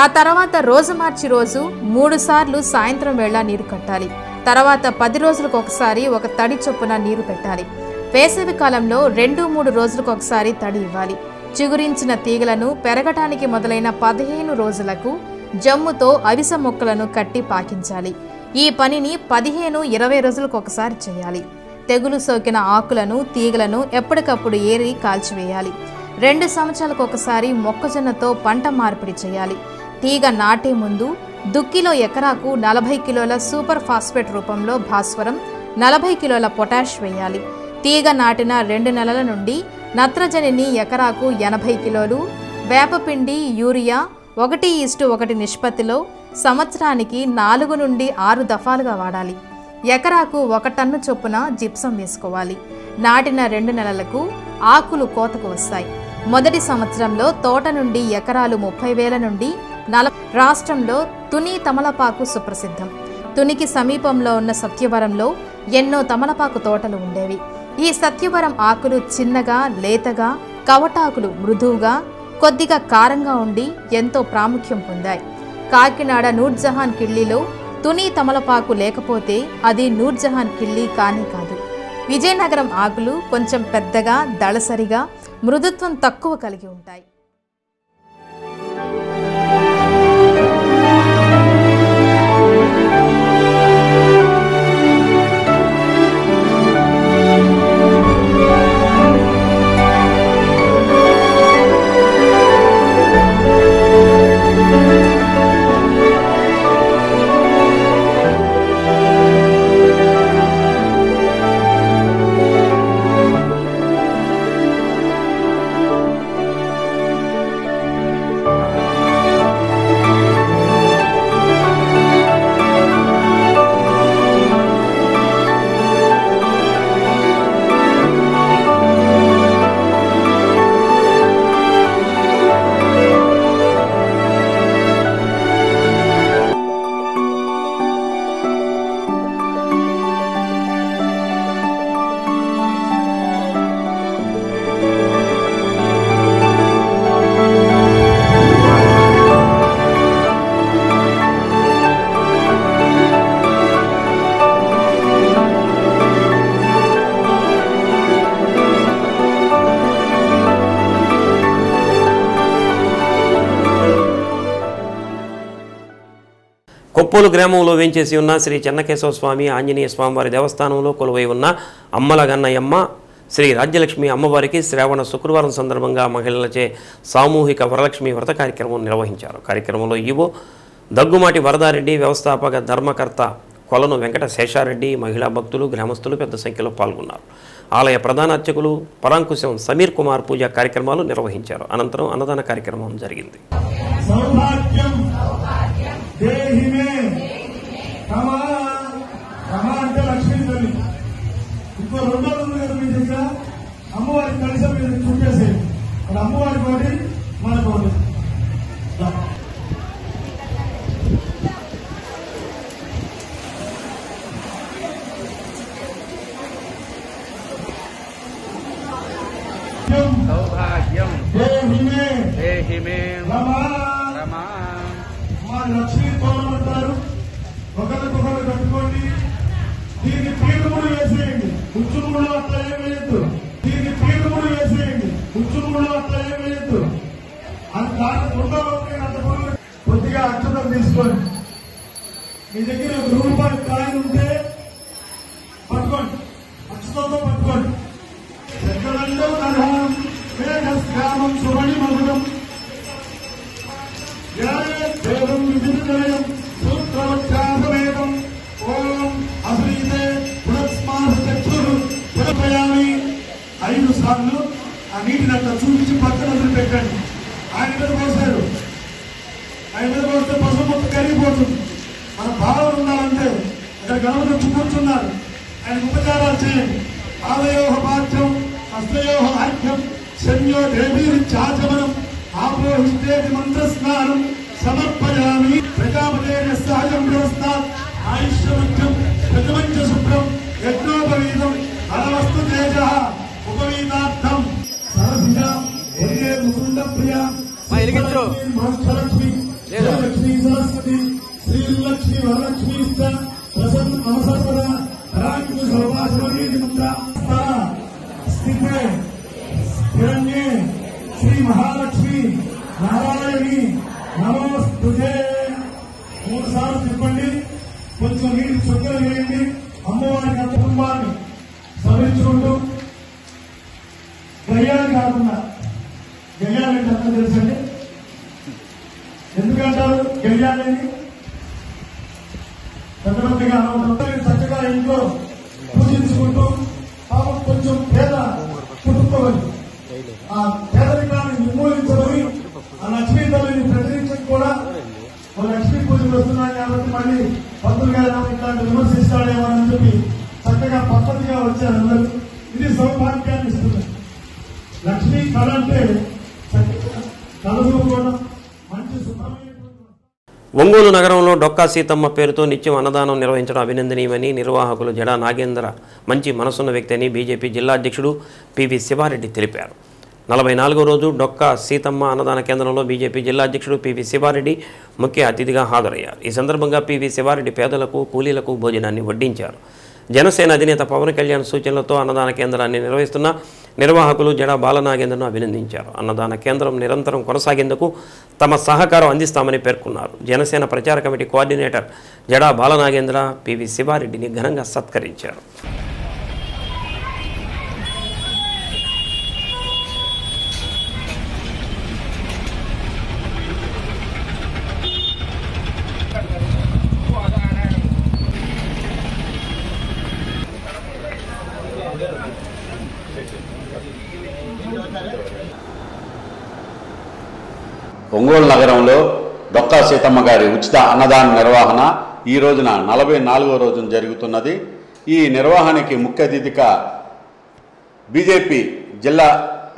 ఆ తర్వాత రోజు మార్చి రోజు 3 సార్లు సాయంత్రం వేళ నీరు కట్టాలి. తర్వాత 10 రోజులకు ఒకసారి ఒక తడి చొప్పున నీరు పెట్టాలి. వేసవి కాలంలో 2-3 రోజులకు ఒకసారి తడి ఇవ్వాలి. చిగురించిన తీగలను పెరగటానికి మొదలైన 15 రోజులకు జమ్ముతో అవిసె మొక్కలను కట్టి పాకించాలి. ఈ పనిని 15-20 రోజులకు ఒకసారి చేయాలి. తెగులు సోకిన ఆకులను తీగలను ఎప్పటికప్పుడు ఏరి కాల్చివేయాలి. 2 సంవత్సరాలకు ఒకసారి మొక్కజొన్నతో పంట మార్పిడి చేయాలి. తీగ నాటే ముందు దుక్కిలో ఎకరాకు 40 కిలోల సూపర్ ఫాస్ఫేట్ రూపంలో భాస్వరం 40 కిలోల పొటాష్ వేయాలి. తీగ నాటిన 2 నెలల నుండి నత్రజనిని ఎకరాకు 80 కిలోలు, వేపపిండి యూరియా 1:1 నిష్పత్తిలో సంవత్సరానికి 4 నుండి 6 దఫాలుగా వాడాలి. ఎకరాకు 1 టన్ను చొప్పున జిప్సం వేసుకోవాలి. నాటిన 2 నెలలకు ఆకులు కోతకు వస్తాయి. మొదటి సంవత్సరంలో తోట నుండి ఎకరాలు 30,000 నుండి 40. రాష్ట్రంలో తుని తమలపాకు సుప్రసిద్ధం. తునికి సమీపంలో ఉన్న సత్యవరంలో ఎన్నో తమలపాకు తోటలు ఉండేవి. ఈ సత్యవరం ఆకులు చిన్నగా లేతగా, కవటాకులు మృదువుగా కొద్దిగా కారంగా ఉండి ఎంతో ప్రాముఖ్యం పొందాయి. కాకినాడ నూర్జహాన్ కిళ్ళీలో తుని తమలపాకు లేకపోతే అది నూర్జహాన్ కిళ్ళీ కానే కాదు. విజయనగరం ఆకులు కొంచెం పెద్దగా దళసరిగా మృదుత్వం తక్కువ కలిగి ఉంటాయి. కొప్పోలు గ్రామంలో వేంచేసి ఉన్న శ్రీ చెన్నకేశవ స్వామి ఆంజనేయ స్వామివారి దేవస్థానంలో కొలువై ఉన్న అమ్మల గన్నయమ్మ శ్రీ రాజ్యలక్ష్మి అమ్మవారికి శ్రావణ శుక్రవారం సందర్భంగా మహిళలచే సామూహిక వరలక్ష్మి వ్రత కార్యక్రమం నిర్వహించారు. కార్యక్రమంలో ఈవో దగ్గుమాటి వరదారెడ్డి, వ్యవస్థాపక ధర్మకర్త కొలను వెంకట శేషారెడ్డి, మహిళా భక్తులు, గ్రామస్తులు పెద్ద సంఖ్యలో పాల్గొన్నారు. ఆలయ ప్రధాన అర్చకులు పరాంకుశం సమీర్ కుమార్ పూజా కార్యక్రమాలు నిర్వహించారు. అనంతరం అన్నదాన కార్యక్రమం జరిగింది. అమ్మవారి కలిసం మీద చూపేసి అమ్మవారి కోటి మన కోటి సౌభాగ్యం దేహి మే రమా మా లక్ష్మీ తోలమంటారు. ఒకరికొకరు కట్టుకోండి. దీన్ని పీఠముడు వేసేయండి. ఉచ్చుముడు అట్లా ఏం వేయద్దు. దీన్ని పీఠముడు వేసేయండి. ఉచ్చుముడు అట్లా ఏం వేయద్దు. అది దాని ఉండలో అంత కొద్దిగా అక్షతం తీసుకోండి. మీ దగ్గర రూపాయలు కాయలు ఉంటే పట్టుకోండి. అక్షతంతో పట్టుకోండి. ఎక్కడంలో నరహం మేఘస్కామం సుమణి మధురం దేవం విధినిలయం సూత్రవత్యాసమేకం ఓం అశ్రీతే పునస్మాస చక్షురు పునపయామి 5 సార్లు ఆ నీటిని అట్లా చూపించి పక్కన పెట్టండి. ఆయన మీద పోసాడు. ఆయన మీద పోస్తే పసుపు మొత్తం కరిగిపోతుంది. మన భావన ఉండాలంటే ఇక్కడ గణపతి కూర్చున్నారు. ఆయన ఉపచారాలు చేయండి. ఆలయోహ పాఠ్యం హస్తయోహ ఆఖ్యం శన్యో దేవీరిచ్చాచమనం ఆపోహిష్టే మంత్రస్నానం సమర్పయామి. ప్రజాపతేన సహజం వ్యవస్థాత్ ఆయుష్యముఖ్యం ప్రజమంచ శుభ్రం యజ్ఞోపవీతం అనవస్తు తేజ ఉపవీతార్థం సరసిజ వందే ముకుంద ప్రియ మహలక్ష్మి లక్ష్మీ సరస్వతి శ్రీలక్ష్మి వరలక్ష్మి ప్రసన్న నమసర్పద రాజ్య సౌభాగ్యవతి మంత్ర స్థితే హిరణ్యే శ్రీ మహాలక్ష్మి నారాయణి నమోస్తుతే. 3 సార్లు తిప్పండి. కొంచెం నీటి చుక్కలు వేయండి. అమ్మవారికి కుటుంబాన్ని స్మరించుకుంటూ గయ్యాలు కాకుండా గయ్యాలంటే అర్థం తెలుసండి. ఎందుకంటారు గయ్యాలని? పెద్ద పెద్దగా చక్కగా ఇంట్లో పూజించుకుంటూ పాపం కొంచెం పేద కుటుంబం ఆ పేదరికాన్ని నిర్మూలించబడి ఆ లక్ష్మీ తల్లిని ప్రతినిధించడం కూడా లక్ష్మీ పూజలు వస్తున్నాయి కాబట్టి మళ్ళీ పంతులు గారు ఇట్లాంటి విమర్శిస్తాడేమో అని చెప్పి చక్కగా పద్ధతిగా వచ్చారు అందరూ. ఇది సౌభాగ్యాన్ని ఇస్తుంది. లక్ష్మీ కళ అంటే కలదుకోవడం మంచి శుభ్రమైన. ఒంగోలు నగరంలో డొక్కా సీతమ్మ పేరుతో నిత్యం అన్నదానం నిర్వహించడం అభినందనీయమని నిర్వాహకులు జడా నాగేంద్ర మంచి మనసున్న వ్యక్తి అని బీజేపీ జిల్లా అధ్యక్షుడు పివి శివారెడ్డి తెలిపారు. 44వ రోజు డొక్కా సీతమ్మ అన్నదాన కేంద్రంలో బీజేపీ జిల్లా అధ్యక్షుడు పివి శివారెడ్డి ముఖ్య అతిథిగా హాజరయ్యారు. ఈ సందర్భంగా పివి శివారెడ్డి పేదలకు కూలీలకు భోజనాన్ని వడ్డించారు. జనసేన అధినేత పవన్ కళ్యాణ్ సూచనలతో అన్నదాన కేంద్రాన్ని నిర్వహిస్తున్న నిర్వాహకులు జడా బాలనాగేంద్రను అభినందించారు. అన్నదాన కేంద్రం నిరంతరం కొనసాగేందుకు తమ సహకారం అందిస్తామని పేర్కొన్నారు. జనసేన ప్రచార committee coordinator Jada Balanagendra PV శివారెడ్డిని ఘనంగా సత్కరించారు. ఒంగోలు నగరంలో డొక్కా సీతమ్మ గారి ఉచిత అన్నదాన నిర్వహణ ఈ రోజున 44వ రోజున జరుగుతున్నది. ఈ నిర్వహణకి ముఖ్య అతిథిగా బీజేపీ జిల్లా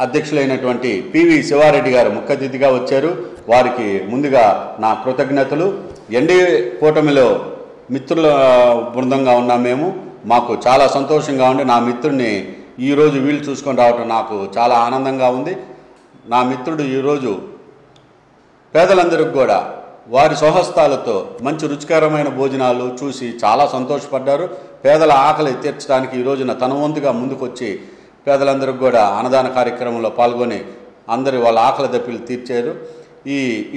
అధ్యక్షులైనటువంటి పివి శివారెడ్డి గారు ముఖ్య అతిథిగా వచ్చారు. వారికి ముందుగా నా కృతజ్ఞతలు. ఎన్డీఏ కూటమిలో మిత్రుల బృందంగా ఉన్నాం మేము. మాకు చాలా సంతోషంగా ఉంది. నా మిత్రుడిని ఈరోజు వీళ్ళు చూసుకొని రావటం నాకు చాలా ఆనందంగా ఉంది. నా మిత్రుడు ఈరోజు పేదలందరికీ కూడా వారి స్వహస్తాలతో మంచి రుచికరమైన భోజనాలు చూసి చాలా సంతోషపడ్డారు. పేదల ఆకలి తీర్చడానికి ఈ రోజున తన వంతుగా ముందుకొచ్చి పేదలందరికీ కూడా అన్నదాన కార్యక్రమంలో పాల్గొని అందరి వాళ్ళ ఆకలి దప్పిలు తీర్చారు.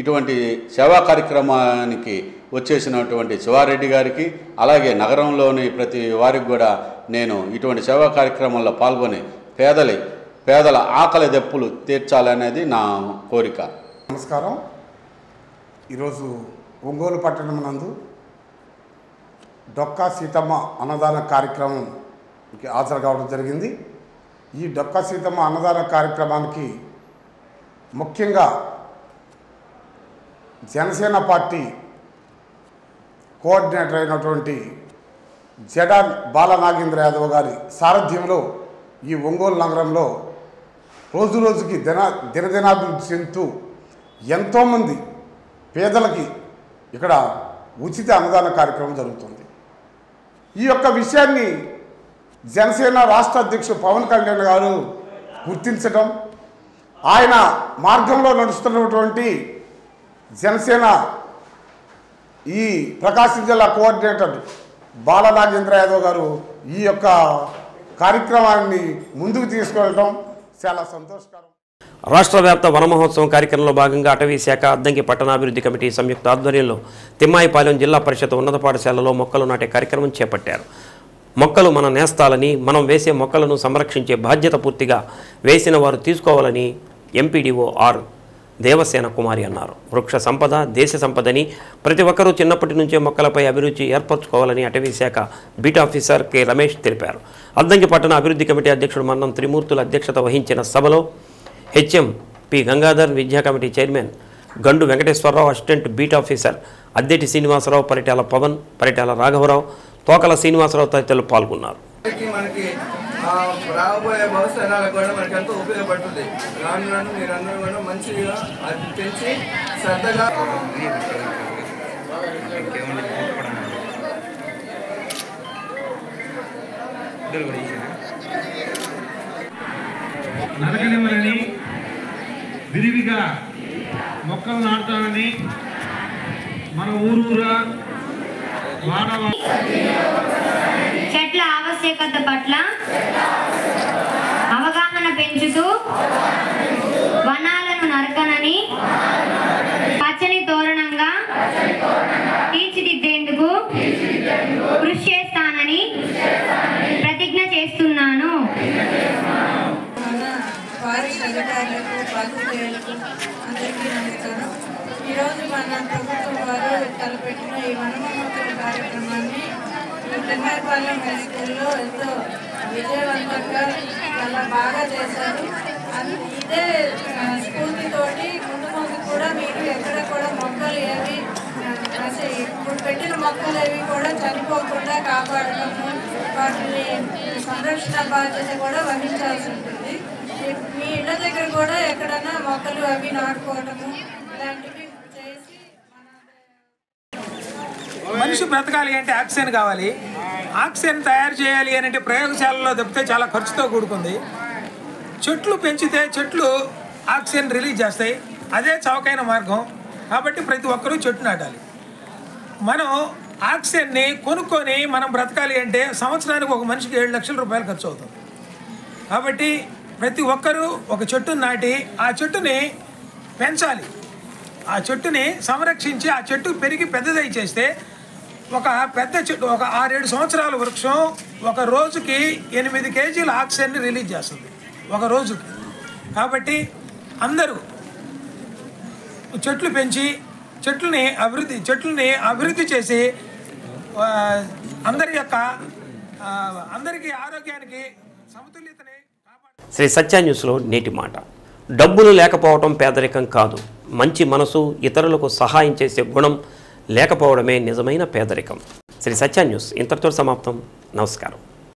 ఇటువంటి సేవా కార్యక్రమానికి వచ్చేసినటువంటి శివారెడ్డి గారికి, అలాగే నగరంలోని ప్రతి వారికి కూడా నేను ఇటువంటి సేవా కార్యక్రమంలో పాల్గొని పేదల ఆకలి దప్పులు తీర్చాలనేది నా కోరిక. నమస్కారం. ఈరోజు ఒంగోలు పట్టణం నందు డొక్కా సీతమ్మ అన్నదాన కార్యక్రమంకి హాజరు కావడం జరిగింది. ఈ డొక్కా సీతమ్మ అన్నదాన కార్యక్రమానికి ముఖ్యంగా జనసేన పార్టీ కోఆర్డినేటర్ అయినటువంటి జడాన్ బాలనాగేంద్ర యాదవ్ గారి సారథ్యంలో ఈ ఒంగోలు నగరంలో రోజు రోజుకి దినదినాభివృద్ధి చెందుతూ ఎంతోమంది పేదలకి ఇక్కడ ఉచిత అన్నదాన కార్యక్రమం జరుగుతుంది. ఈ యొక్క విషయాన్ని జనసేన రాష్ట్ర అధ్యక్షుడు పవన్ కళ్యాణ్ గారు గుర్తించడం, ఆయన మార్గంలో నడుస్తున్నటువంటి జనసేన ఈ ప్రకాశం జిల్లా కోఆర్డినేటర్ బాలనాగేంద్ర యాదవ్ గారు ఈ యొక్క కార్యక్రమాన్ని ముందుకు తీసుకెళ్ళడం చాలా సంతోషకరం. రాష్ట్ర వ్యాప్త వన మహోత్సవం కార్యక్రమంలో భాగంగా అటవీ శాఖ అద్దంకి పట్టణాభివృద్ధి కమిటీ సంయుక్త ఆధ్వర్యంలో తిమ్మాయిపాలెం జిల్లా పరిషత్ ఉన్నత పాఠశాలలో మొక్కలు నాటే కార్యక్రమం చేపట్టారు. మొక్కలు మన నేస్తాలని, మనం వేసే మొక్కలను సంరక్షించే బాధ్యత పూర్తిగా వేసిన వారు తీసుకోవాలని ఎంపీడీఓ ఆర్ దేవసేన కుమారి అన్నారు. వృక్ష సంపద దేశ సంపదని ప్రతి ఒక్కరూ చిన్నప్పటి నుంచే మొక్కలపై అభిరుచి ఏర్పరచుకోవాలని అటవీ శాఖ బీట్ ఆఫీసర్ కె రమేష్ తెలిపారు. అద్దంకి పట్టణ అభివృద్ధి కమిటీ అధ్యక్షుడు మన్నం త్రిమూర్తుల అధ్యక్షత వహించిన సభలో హెచ్ఎం పి గంగాధర్, విద్యా committee chairman Gandu Venkateswara Rao, assistant beat officer Addeti Srinivasa Rao, Paritala Pavan, Paritala రాఘవరావు, తోకల శ్రీనివాసరావు తదితరులు పాల్గొన్నారు. మనకి రాబోయే భవిష్యత్తులో కూడా మనకి ఎంతో ఉపయోగపడుతుంది. రాను మీరందరూ కూడా మంచిగా అది పెంచి శ్రద్ధగా నరకనివ్వరని, విరివిగా మొక్కలు నాటుతానని మన ఊరూరా చెట్ల ఆవశ్యకత పట్ల అవగాహన పెంచుతూ వనాలను నరకనని, పచ్చని తోరణంగా తీర్చిదిద్దేందుకు కృషి చేస్తానని ప్రతిజ్ఞ చేస్తున్నాను. ఫారెస్ట్ అధికారులకు, పాత్రికేయులకు అందరికీ నమస్కారం. ఈరోజు మన ప్రభుత్వం వారు తలపెట్టిన ఈ వనమహోత్సవ కార్యక్రమాన్ని తిమ్మాయిపాలెం హై స్కూల్లో ఎంతో విజయవంతంగా చాలా బాగా చేశారు. ఇదే స్ఫూర్తితోటి ముందు కూడా మీరు ఎక్కడ కూడా మొక్కలు ఏవి ఇప్పుడు పెట్టిన మొక్కలు ఏవి కూడా చనిపోకుండా కాపాడటము, వాటిని సంరక్షణ బాధ్యత కూడా వహించాల్సి ఉంటుంది. మీ ఇళ్ళ దగ్గర కూడా ఎక్కడైనా మొక్కలు అవి నాటుకోవటము ఇలాంటివి చేసి మనిషి బ్రతకాలి అంటే ఆక్సిజన్ కావాలి. ఆక్సిజన్ తయారు చేయాలి అని అంటే ప్రయోగశాలలో తప్పితే చాలా ఖర్చుతో కూడుకుంది. చెట్లు పెంచితే చెట్లు ఆక్సిజన్ రిలీజ్ చేస్తాయి, అదే చౌకైన మార్గం. కాబట్టి ప్రతి ఒక్కరూ చెట్టు నాటాలి. మనం ఆక్సిజన్ని కొనుక్కొని మనం బ్రతకాలి అంటే సంవత్సరానికి ఒక మనిషికి 7 లక్షల రూపాయలు ఖర్చు అవుతుంది. కాబట్టి ప్రతి ఒక్కరూ ఒక చెట్టును నాటి ఆ చెట్టుని పెంచాలి. ఆ చెట్టుని సంరక్షించి ఆ చెట్టు పెరిగి పెద్దదై చేస్తే ఒక పెద్ద చెట్టు ఒక 6-7 సంవత్సరాల వృక్షం ఒక రోజుకి 8 కేజీల ఆక్సిజన్ని రిలీజ్ చేస్తుంది ఒక రోజుకి. కాబట్టి అందరూ చెట్లు పెంచి చెట్లని అభివృద్ధి చేసి అందరికీ ఆరోగ్యానికి సమతుల్యతని. శ్రీ సత్య న్యూస్లో నేటి మాట. డబ్బులు లేకపోవటం పేదరికం కాదు, మంచి మనసు, ఇతరులకు సహాయం చేసే గుణం లేకపోవడమే నిజమైన పేదరికం. శ్రీ సత్య న్యూస్ ఇంతటితో సమాప్తం. నమస్కారం.